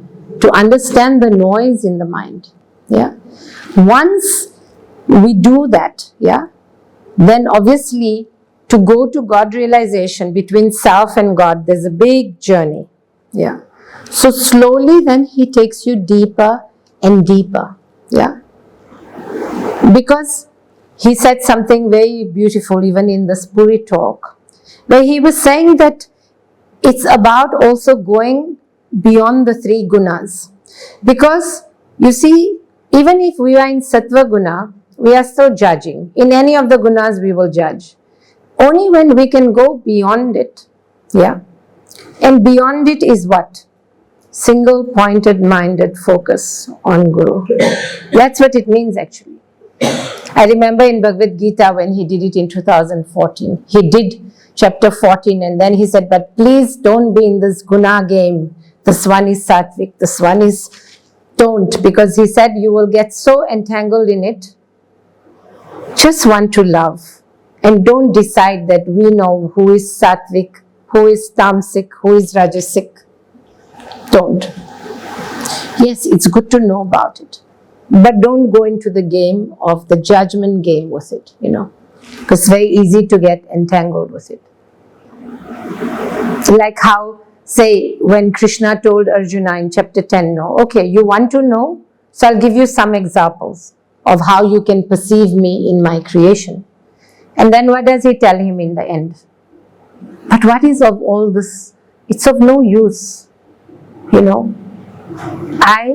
to understand the noise in the mind. Yeah. Once we do that, yeah, then obviously to go to God realization between self and God, there's a big journey. Yeah. So slowly then he takes you deeper and deeper. Yeah. Because he said something very beautiful even in the Puri talk, where he was saying that it's about also going beyond the 3 gunas. Because, you see, even if we are in Sattva guna, we are still judging. In any of the gunas we will judge. Only when we can go beyond it. Yeah. And beyond it is what? Single pointed minded focus on Guru. That's what it means actually. I remember in Bhagavad Gita when he did it in 2014, he did chapter 14 and then he said, but please don't be in this guna game. This one is sattvic, this one is don't, because he said you will get so entangled in it. Just want to love and don't decide that we know who is sattvic, who is tamasic, who is rajasic. Don't. Yes, it's good to know about it. But don't go into the game of the judgment game with it, because it's very easy to get entangled with it. Like how, say, when Krishna told Arjuna in chapter 10, no, okay, you want to know? So I'll give you some examples of how you can perceive me in my creation. And then what does he tell him in the end? But what is of all this? It's of no use. You know, I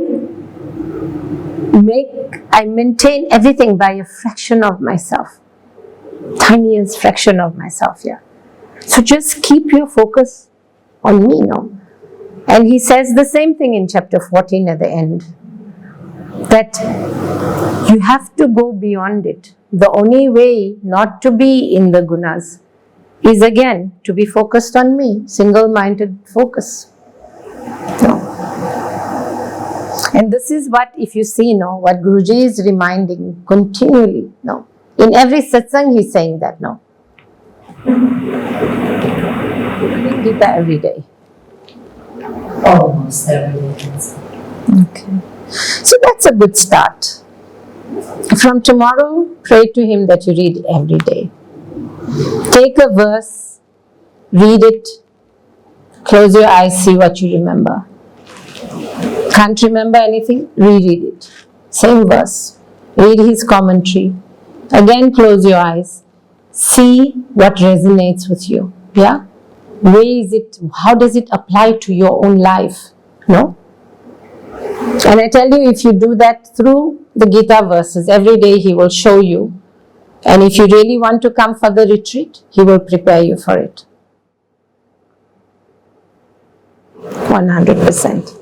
maintain everything by a fraction of myself. Tiniest fraction of myself, yeah. So just keep your focus on me, no? And he says the same thing in chapter 14 at the end. That you have to go beyond it. The only way not to be in the gunas is again to be focused on me, single-minded focus. No. And this is what, if you see, no, what Guruji is reminding continually, no. In every satsang he's saying that, no. Reading Gita every day. Almost every day. Okay. So that's a good start. From tomorrow, pray to him that you read every day. Take a verse, read it, close your eyes, see what you remember. Can't remember anything? Reread it. Same verse. Read his commentary. Again, close your eyes. See what resonates with you. Yeah? Where is it? How does it apply to your own life? No? And I tell you, if you do that through the Gita verses, every day he will show you. And if you really want to come for the retreat, he will prepare you for it. 100%.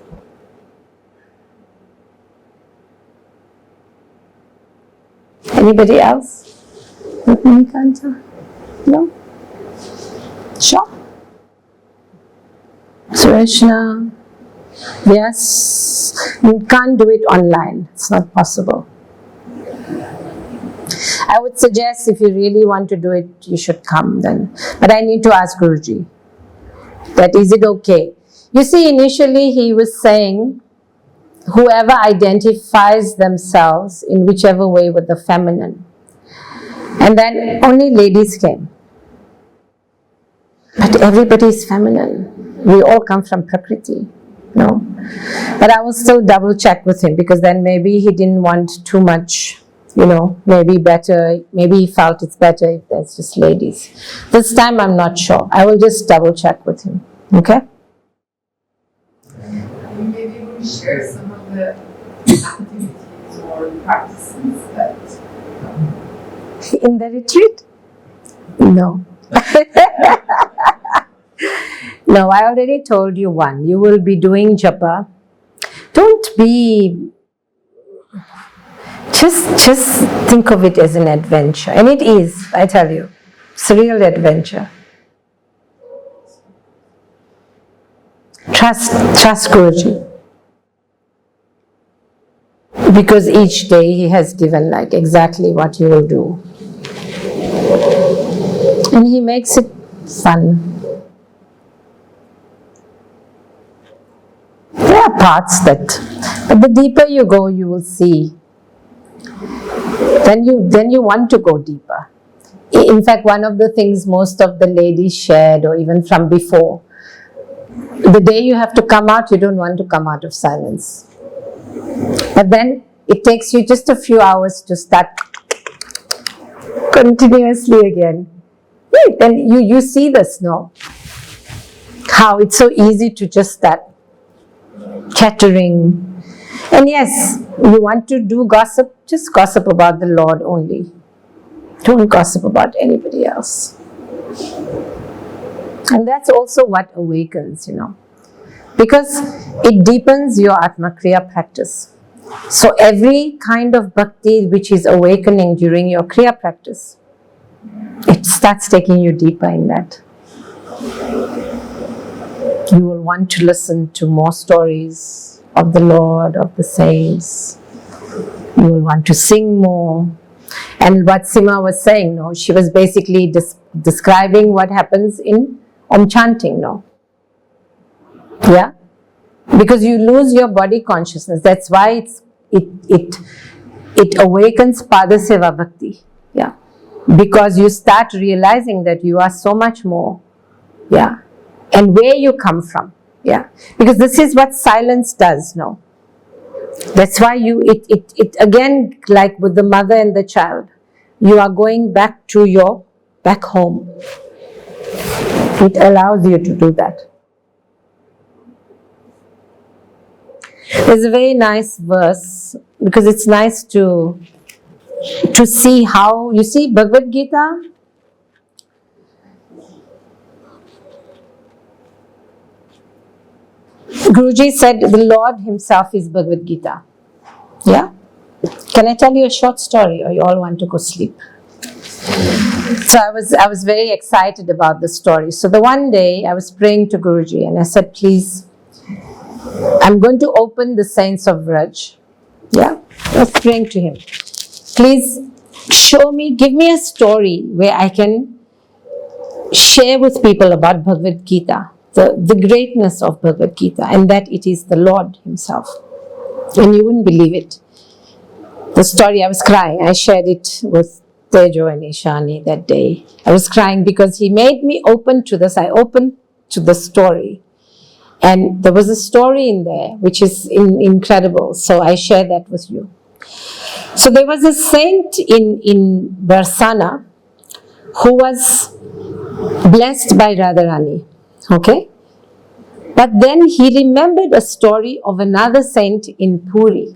Anybody else? No? Sure. Sureshna? Yes. You can't do it online. It's not possible. I would suggest if you really want to do it, you should come then. But I need to ask Guruji, that is it okay? You see, initially he was saying, whoever identifies themselves in whichever way with the feminine. And then only ladies came. But everybody is feminine. We all come from Prakriti. No? But I will still double check with him, because then maybe he didn't want too much, you know, maybe he felt it's better if there's just ladies. This time I'm not sure. I will just double check with him. Okay? Maybe we share some of the activities or practices that in the retreat? No. No, I already told you one. You will be doing japa. Don't be... Just think of it as an adventure. And it is, I tell you. It's a real adventure. Trust Guruji. Because each day he has given like exactly what you will do. And he makes it fun. There are parts but the deeper you go, you will see. Then you want to go deeper. In fact, one of the things most of the ladies shared, or even from before, the day you have to come out, you don't want to come out of silence. But then it takes you just a few hours to start continuously again. Right, then you see this, no? How it's so easy to just start chattering. And yes, you want to do gossip, just gossip about the Lord only. Don't gossip about anybody else. And that's also what awakens, you know. Because it deepens your Atma-Kriya practice. So every kind of bhakti which is awakening during your Kriya practice, it starts taking you deeper in that. You will want to listen to more stories of the Lord, of the saints. You will want to sing more. And what Sima was saying, no, she was basically describing what happens in Om chanting, no? Yeah? Because you lose your body consciousness. That's why it awakens Padaseva Bhakti. Yeah? Because you start realizing that you are so much more yeah, and where you come from, yeah, because this is what silence does, no? That's why it again, like with the mother and the child, you are going back to your back home. It allows you to do that. There's a very nice verse, because it's nice to see how, you see Bhagavad Gita, Guruji said the Lord himself is Bhagavad Gita. Yeah? Can I tell you a short story, or you all want to go sleep? So I was very excited about the story. So the one day I was praying to Guruji and I said, please, I'm going to open the Saints of Vraj. Yeah? I was praying to him. Please show me, give me a story where I can share with people about Bhagavad Gita, the greatness of Bhagavad Gita, and that it is the Lord himself. And you wouldn't believe it. The story, I was crying. I shared it with Tejo and Ishani that day. I was crying because he made me open to this. I opened to the story. And there was a story in there which is incredible. So I share that with you. So there was a saint in Barsana who was blessed by Radharani. Okay? But then he remembered a story of another saint in Puri.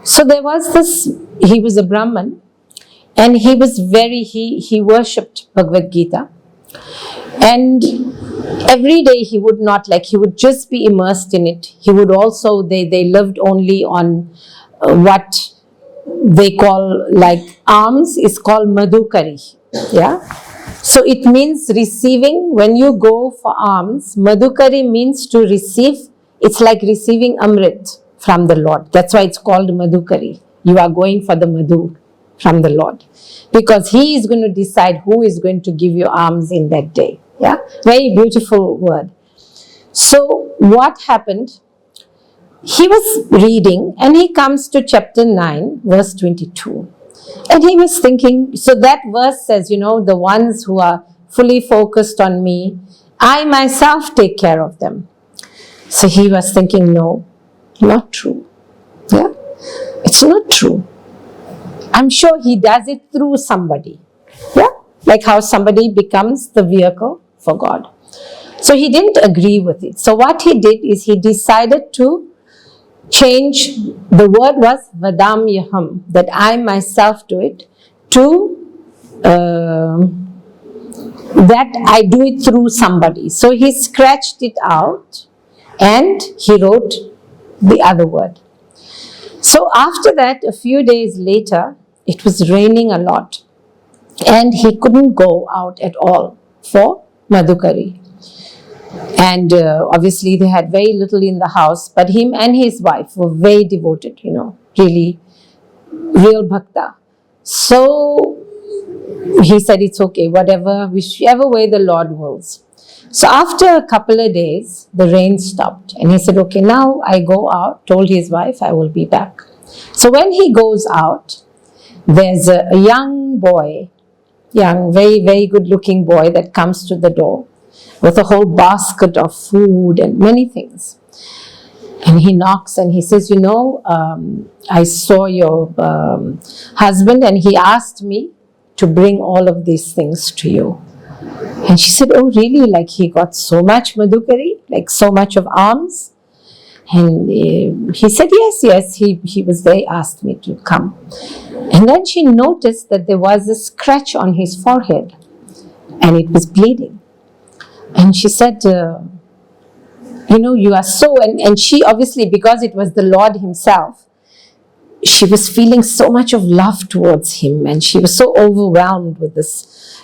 So there was this, he was a Brahmin, and he was he worshipped Bhagavad Gita. And every day he would not, he would just be immersed in it. He would also, they lived only on what they call, alms is called madhukari. Yeah? So it means receiving. When you go for alms, madhukari means to receive. It's like receiving amrit from the Lord. That's why it's called madhukari. You are going for the madhu from the Lord. Because he is going to decide who is going to give you alms in that day. Yeah? Very beautiful word. So what happened? He was reading and he comes to chapter 9, verse 22. And he was thinking, so that verse says, the ones who are fully focused on me, I myself take care of them. So he was thinking, no, not true. Yeah? It's not true. I'm sure he does it through somebody. Yeah? Like how somebody becomes the vehicle for God. So he didn't agree with it. So what he did is he decided to change, the word was vadam yaham, that I myself do it, to that I do it through somebody. So he scratched it out and he wrote the other word. So after that, a few days later, it was raining a lot and he couldn't go out at all for Madhukari. And obviously they had very little in the house, but him and his wife were very devoted, really real bhakta. So he said, it's okay, whichever way the Lord wills. So after a couple of days, the rain stopped and he said, okay, now I go out, told his wife, I will be back. So when he goes out, there's a young boy, very, very good looking boy that comes to the door with a whole basket of food and many things. And he knocks and he says, I saw your husband and he asked me to bring all of these things to you. And she said, oh really, he got so much madhukari, so much of alms? And he said, yes, he was there, asked me to come. And then she noticed that there was a scratch on his forehead and it was bleeding. And she said, you are so, and she obviously, because it was the Lord himself, she was feeling so much of love towards him and she was so overwhelmed with this.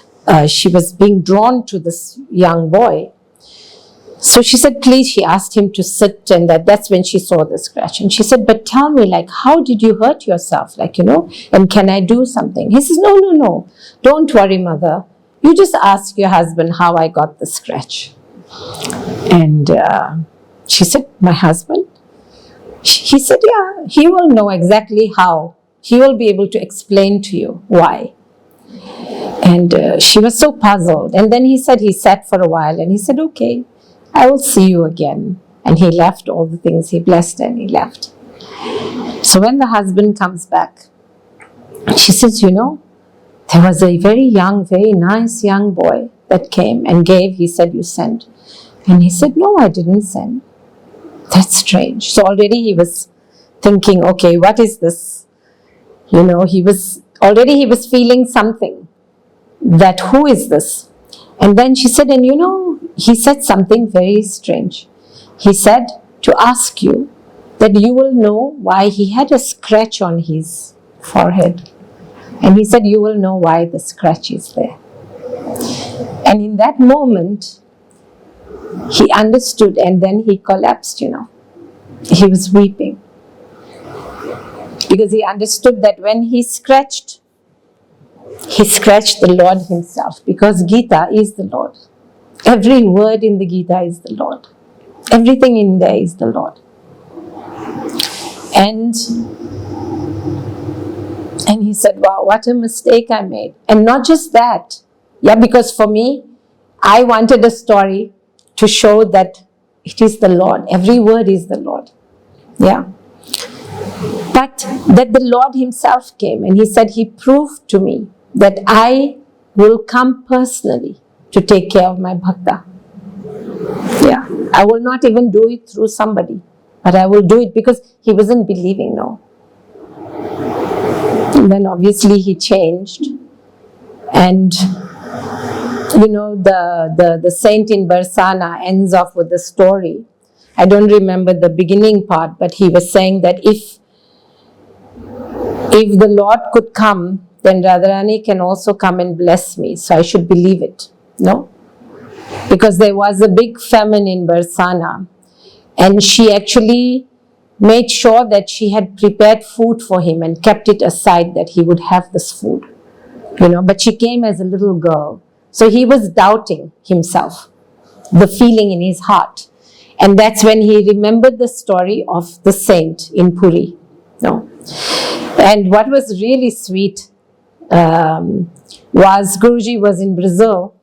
She was being drawn to this young boy. So she said, please, she asked him to sit, and that's when she saw the scratch. And she said, but tell me, how did you hurt yourself? And can I do something? He says, no, don't worry, mother. You just ask your husband how I got the scratch. And she said, my husband? He said, yeah, he will know exactly how. He will be able to explain to you why. And she was so puzzled. And then he sat for a while and he said, okay, I will see you again. And he left all the things, he blessed and he left. So when the husband comes back, she says, you know, there was a very young, very nice young boy that came and gave. He said, you sent. And he said, no, I didn't send. That's strange. So already he was thinking, okay, what is this? You know, he was feeling something. That who is this? And then she said, and you know, he said something very strange. He said to ask you that you will know why he had a scratch on his forehead. And he said, you will know why the scratch is there. And in that moment, he understood and then he collapsed, you know. He was weeping. Because he understood that when he scratched the Lord himself. Because Gita is the Lord. Every word in the Gita is the Lord. Everything in there is the Lord. And he said, wow, what a mistake I made. And not just that. Yeah, because for me, I wanted a story to show that it is the Lord. Every word is the Lord. Yeah. But that the Lord himself came and he said, he proved to me that I will come personally to take care of my bhakta. Yeah. I will not even do it through somebody. But I will do it because he wasn't believing, no. And then obviously he changed. And you know, the saint in Barsana ends off with the story. I don't remember the beginning part, but he was saying that if the Lord could come, then Radharani can also come and bless me. So I should believe it, no? Because there was a big famine in Barsana. And she actually made sure that she had prepared food for him and kept it aside that he would have this food. You know, but she came as a little girl. So he was doubting himself, the feeling in his heart. And that's when he remembered the story of the saint in Puri. No? And what was really sweet was Guruji was in Brazil.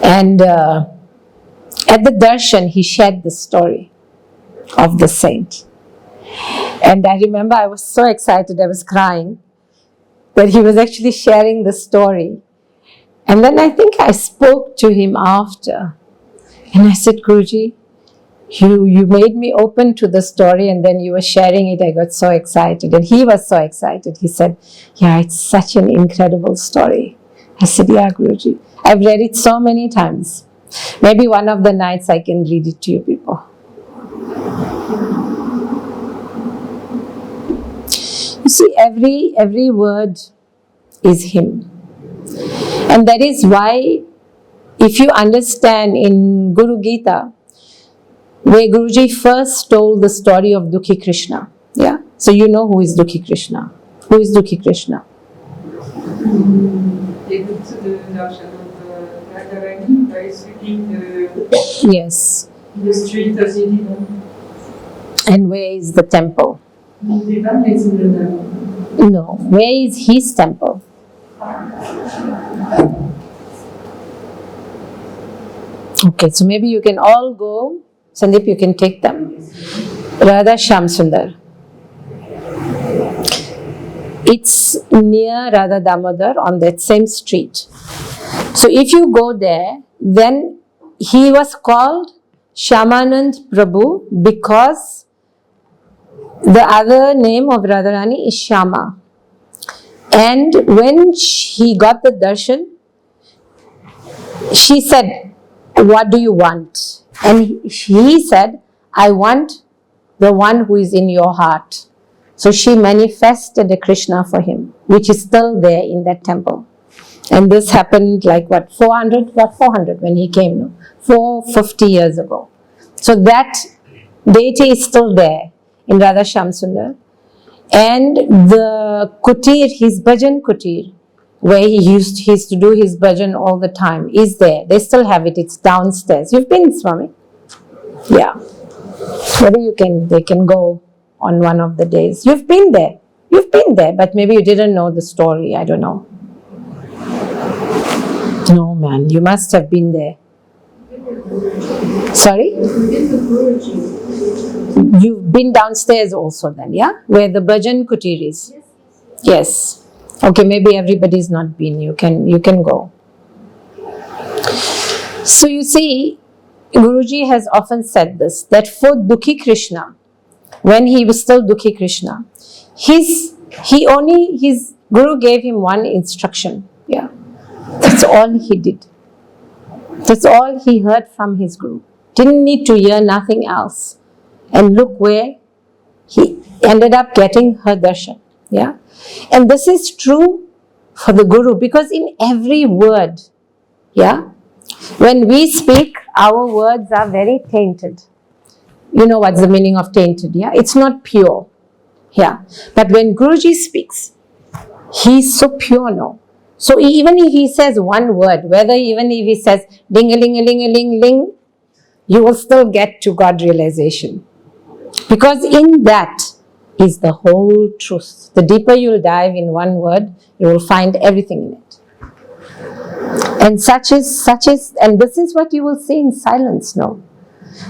And at the darshan, he shared the story of the saint. And I remember I was so excited, I was crying, that he was actually sharing the story. And then I think I spoke to him after. And I said, Guruji, you made me open to the story and then you were sharing it. I got so excited. And he was so excited. He said, yeah, it's such an incredible story. I said, yeah, Guruji. I've read it so many times. Maybe one of the nights I can read it to you people. You see, every word is him. And that is why, if you understand in Guru Gita, where Guruji first told the story of Dukhi Krishna. Yeah? So you know who is Dukhi Krishna. Who is Dukhi Krishna? Yes. In the street of Zidina. And where is the temple? No. Where is his temple? Okay, so maybe you can all go. Sandeep, you can take them. Radha Shyam Sundar. It's near Radha Damodar on that same street. So if you go there, then he was called Shyamanand Prabhu because the other name of Radharani is Shyama. And when he got the darshan, she said, what do you want? And he said, I want the one who is in your heart. So she manifested a Krishna for him, which is still there in that temple. And this happened like what, 400 when he came, no? 450 years ago. So that deity is still there in Radha Shyam Sundar. And the kutir, his bhajan kutir, where he used to do his bhajan all the time, is there. They still have it. It's downstairs. You've been, Swami? Yeah. Maybe they can go on one of the days. You've been there. You've been there, but maybe you didn't know the story. I don't know. No, man, you must have been there. Sorry? You've been downstairs also then, yeah? Where the Bhajan Kutir is? Yes. Okay, maybe everybody's not been. You can go. So you see, Guruji has often said this, that for Dukhi Krishna, when he was still Dukhi Krishna, his Guru gave him one instruction. Yeah. That's all he did. That's all he heard from his Guru. Didn't need to hear nothing else. And look where he ended up getting her darshan. Yeah. And this is true for the Guru, because in every word, yeah, when we speak, our words are very tainted. You know what's the meaning of tainted, yeah? It's not pure. Yeah. But when Guruji speaks, he's so pure now. So even if he says one word, whether even if he says ding-a-ling-a-ling-a-ling-ling, you will still get to God realization. Because in that is the whole truth. The deeper you'll dive in one word, you will find everything in it. And and this is what you will see in silence now.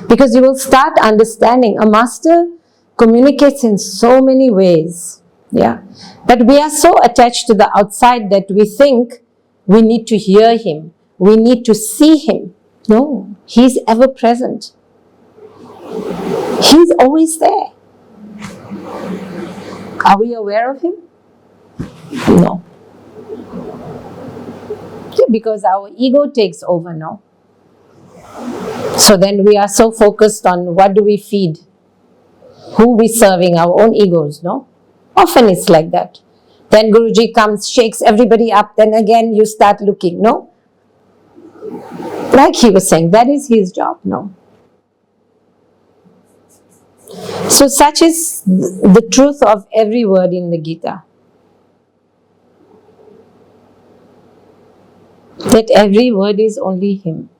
Because you will start understanding a master communicates in so many ways. Yeah. But we are so attached to the outside that we think we need to hear him. We need to see him. No, he's ever present. He's always there. Are we aware of him? No. Because our ego takes over now. So then we are so focused on what do we feed, who we serving, our own egos, no? Often it's like that. Then Guruji comes, shakes everybody up, then again you start looking, no? Like he was saying, that is his job, no? So such is the truth of every word in the Gita. That every word is only him.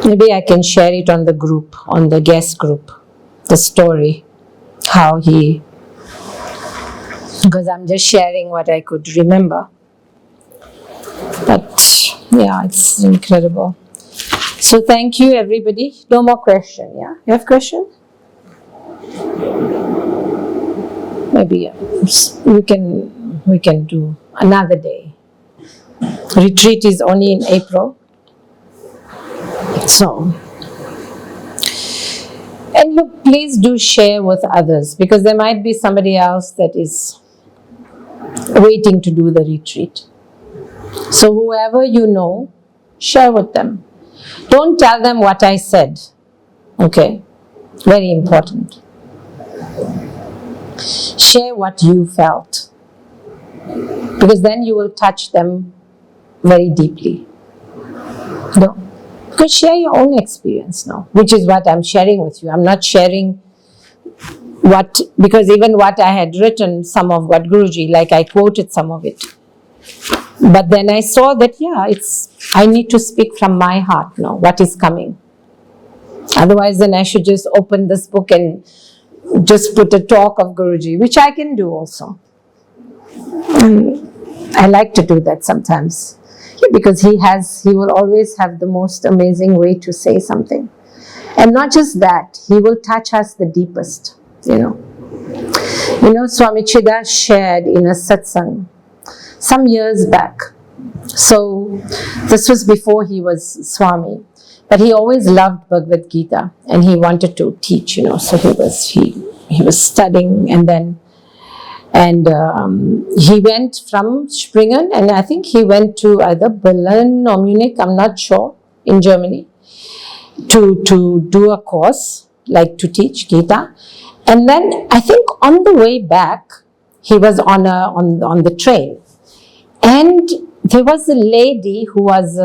Maybe I can share it on the group, on the guest group, the story, how he, because I'm just sharing what I could remember. But yeah, it's incredible. So thank you everybody. No more question, yeah? You have question? Maybe we can do another day. Retreat is only in April. So, and look, please do share with others, because there might be somebody else that is waiting to do the retreat. So whoever you know, share with them. Don't tell them what I said. Okay? Very important. Share what you felt. Because then you will touch them very deeply. No? You can share your own experience now, which is what I'm sharing with you. I'm not sharing because even what I had written, some of what Guruji, like I quoted some of it. But then I saw that, yeah, I need to speak from my heart now, what is coming. Otherwise, then I should just open this book and just put a talk of Guruji, which I can do also. And I like to do that sometimes. Because he will always have the most amazing way to say something. And not just that, he will touch us the deepest, you know. You know, Swami Chida shared in a satsang some years back. So, this was before he was Swami. But he always loved Bhagavad Gita and he wanted to teach, you know. So he was studying and he went from Springen, and I think he went to either Berlin or Munich, I'm not sure, in Germany, to do a course, like to teach Gita. And then I think on the way back, he was on the train. And there was a lady who was,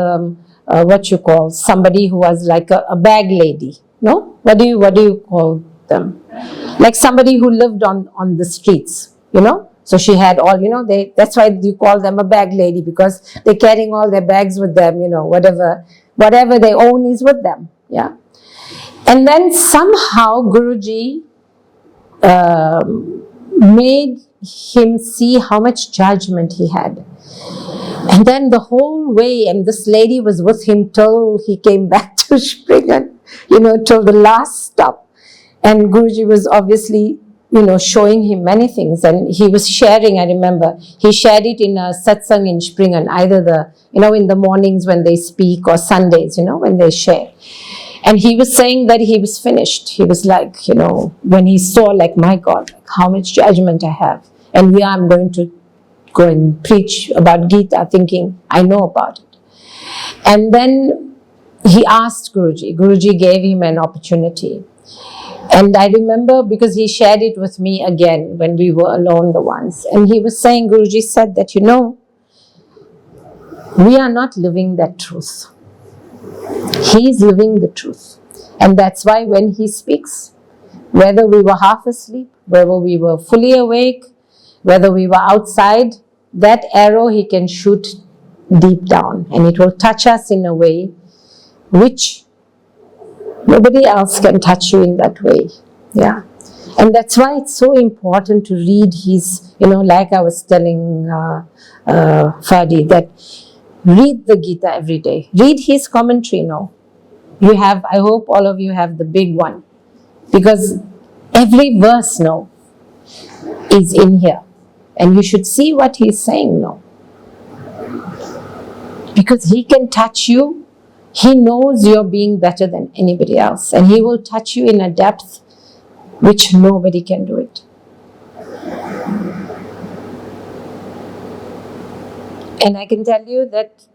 somebody who was like a bag lady, no? What do you call them? Like somebody who lived on the streets. You know, so she had all, you know, that's why you call them a bag lady, because they're carrying all their bags with them, you know, whatever they own is with them, yeah. And then somehow Guruji him see how much judgment he had. And then the whole way, and this lady was with him till he came back to Springen, till the last stop. And Guruji was obviously, showing him many things. And he was sharing, I remember, he shared it in a Satsang in Springen, either in the mornings when they speak or Sundays, when they share. And he was saying that he was finished. He was like, when he saw, like, my God, how much judgment I have. And here I'm going to go and preach about Gita, thinking I know about it. And then he asked Guruji. Guruji gave him an opportunity. And I remember, because he shared it with me again when we were alone the once. And he was saying, Guruji said that, we are not living that truth. He is living the truth. And that's why when he speaks, whether we were half asleep, whether we were fully awake, whether we were outside, that arrow he can shoot deep down. And it will touch us in a way which nobody else can touch you in that way. Yeah. And that's why it's so important to read his, like I was telling Fadi, that read the Gita every day. Read his commentary now. You have, I hope all of you have the big one. Because every verse now is in here. And you should see what he's saying now. Because he can touch you. He knows you're being better than anybody else. And he will touch you in a depth which nobody can do it. And I can tell you that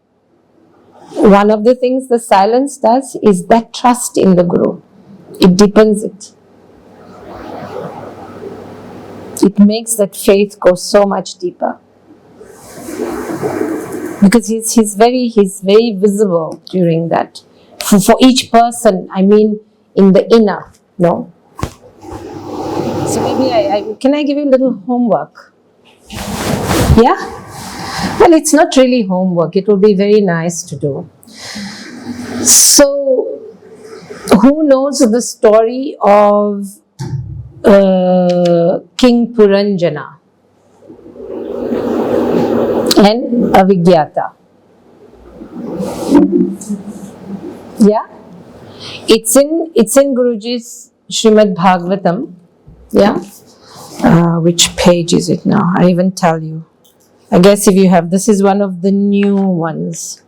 one of the things the silence does is that trust in the Guru. It deepens it. It makes that faith go so much deeper. Because he's very visible during that. For each person, I mean in the inner, no? So maybe can I give you a little homework? Yeah? Well, it's not really homework. It will be very nice to do. So, who knows the story of King Puranjana and Avigyata? Yeah? It's in Guruji's Srimad Bhagavatam. Yeah? Which page is it now? I even tell you. I guess if you have, this is one of the new ones.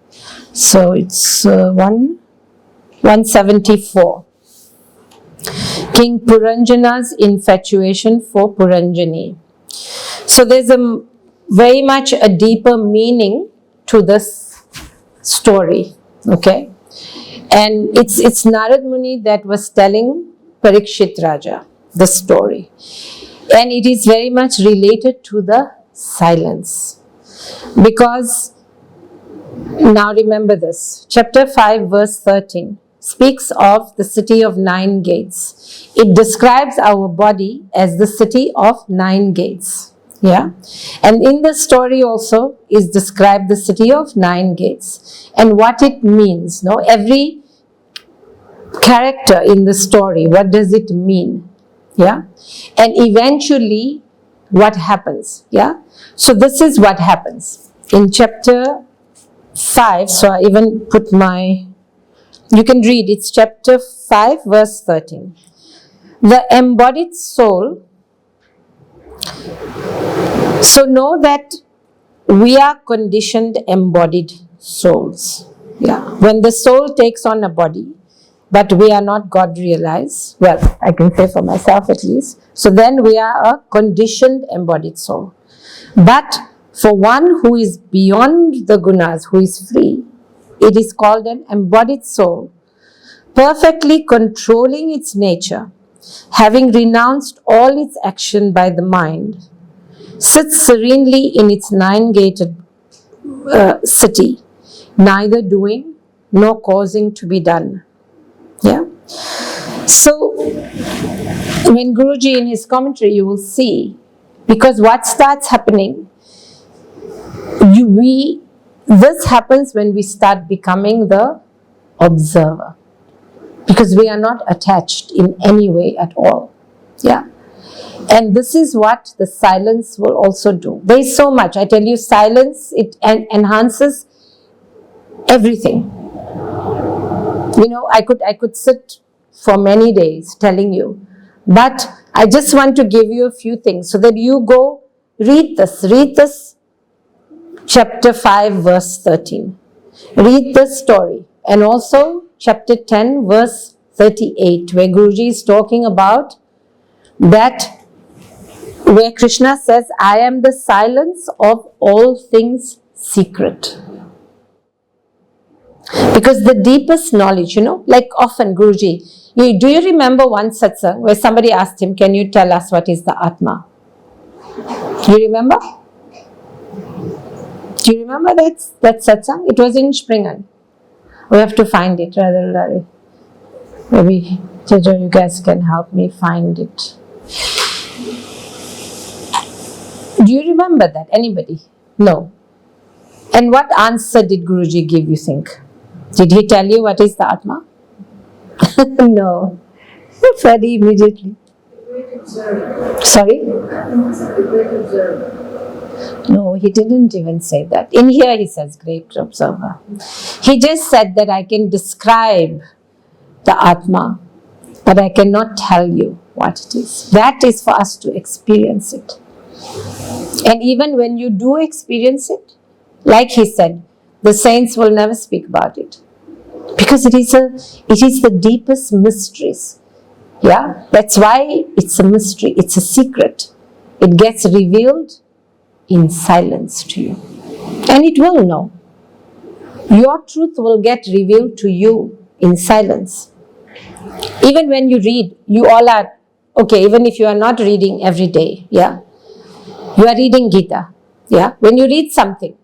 So it's 174. King Puranjana's infatuation for Puranjani. So there's very much a deeper meaning to this story. Okay? And it's Narad Muni that was telling Parikshit Raja the story. And it is very much related to the silence. Because, now remember this, chapter 5 verse 13 speaks of the city of 9 gates. It describes our body as the city of 9 gates. Yeah? And in the story also is described the city of 9 gates. And what it means, no? Every character in the story, what does it mean? Yeah? And eventually, what happens? Yeah? So this is what happens. In chapter 5, so I even put you can read, it's chapter 5 verse 13. The embodied soul, so know that we are conditioned embodied souls. Yeah. When the soul takes on a body, but we are not God realized, well, I can say for myself at least, so then we are a conditioned embodied soul. But for one who is beyond the gunas, who is free, it is called an embodied soul, perfectly controlling its nature, having renounced all its action by the mind, sits serenely in its 9-gated city, neither doing nor causing to be done. Yeah. So, when Guruji in his commentary, you will see, because what starts happening, this happens when we start becoming the observer. Because we are not attached in any way at all. Yeah. And this is what the silence will also do. There is so much. I tell you, silence, it enhances everything. You know, I could sit for many days telling you. But I just want to give you a few things so that you go read this chapter 5 verse 13. Read this story. And also chapter 10 verse 38 where Guruji is talking about that, where Krishna says, I am the silence of all things secret. Because the deepest knowledge, you know, like often Guruji, do you remember one satsang where somebody asked him, can you tell us what is the Atma? Do you remember? Do you remember that satsang? It was in Springen. We have to find it rather, Larry. Maybe Jojo, you guys can help me find it. Do you remember that? Anybody? No. And what answer did Guruji give, you think? Did he tell you what is the Atma? No. Very immediately. Sorry? No, he didn't even say that. In here he says great observer. He just said that I can describe the Atma, but I cannot tell you what it is. That is for us to experience it. And even when you do experience it, like he said, the saints will never speak about it. Because it is the deepest mysteries. Yeah, that's why it's a mystery, it's a secret. It gets revealed in silence to you. And it will know. Your truth will get revealed to you in silence. Even when you read, you all are, okay, even if you are not reading every day, yeah, you are reading Gita, yeah, when you read something,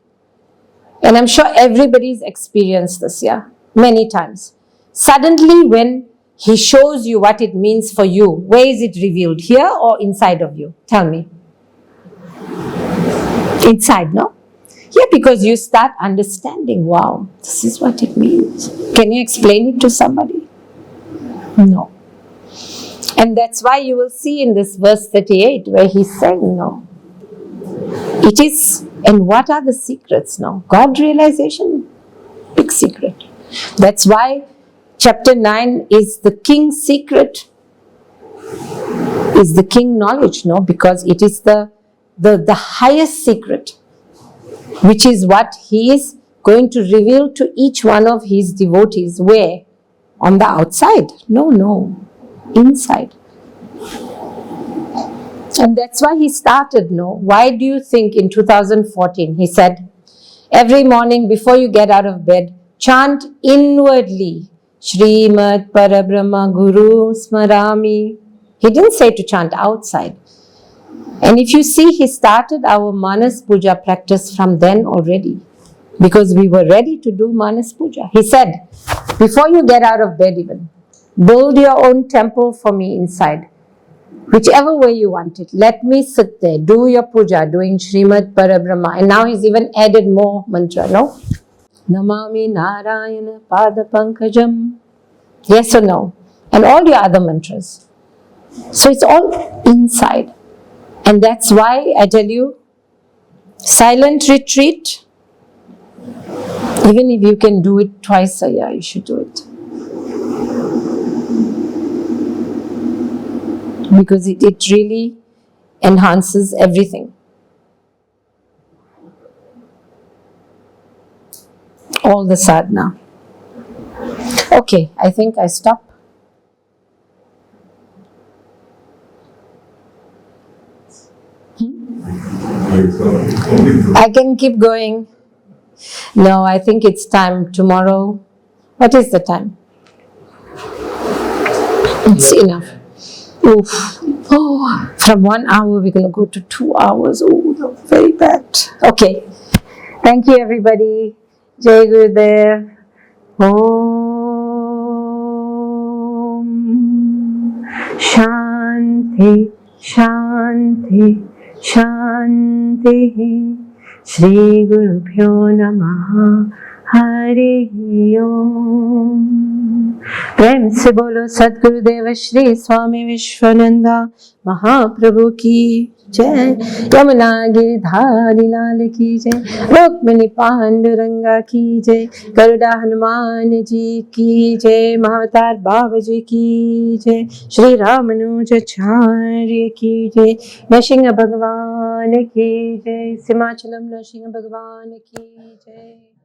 and I'm sure everybody's experienced this, yeah, many times. Suddenly when he shows you what it means for you, where is it revealed? Here or inside of you? Tell me. Inside, no? Yeah, because you start understanding, wow, this is what it means. Can you explain it to somebody? No. And that's why you will see in this verse 38 where he's saying, no. It is, and what are the secrets now? God realization, big secret. That's why chapter 9 is the king's secret, is the king knowledge, no? Because it is the highest secret, which is what he is going to reveal to each one of his devotees. Where? On the outside? No, inside. And that's why he started, no? Why do you think in 2014 he said, every morning before you get out of bed, chant inwardly, Shrimad Parabrahma Guru Smarami. He didn't say to chant outside. And if you see, he started our Manas Puja practice from then already. Because we were ready to do Manas Puja. He said, before you get out of bed even, build your own temple for me inside. Whichever way you want it. Let me sit there, do your puja, doing Shrimad Parabrahma. And now he's even added more mantra, no? Namami Narayana Pada Pankajam. Yes or no? And all your other mantras. So it's all inside. And that's why I tell you, silent retreat, even if you can do it twice a year, you should do it. Because it really enhances everything. All the sadhana. Okay, I think I stop. I can keep going. No, I think it's time tomorrow. What is the time? It's enough. Oof. Oh, from 1 hour we're going to go to 2 hours. Oh, no, very bad. Okay. Thank you, everybody. Jai Gurudev. Om Shanti Shanti Shanti Shri Guru Pyo Namaha Hari ओम। प्रेम से बोलो सद्गुरुदेव श्री स्वामी विश्वानंदा महाप्रभु की जय। यमुना गिरधारी लाल की जय। रुक्मिणी पांडुरंगा की जय। गरुड़ा हनुमान जी की जय। महाअवतार बाबा जी की जय। श्री रामानुजाचार्य की जय। नरसिंह भगवान की जय। सिमाचलम नरसिंह भगवान की जय।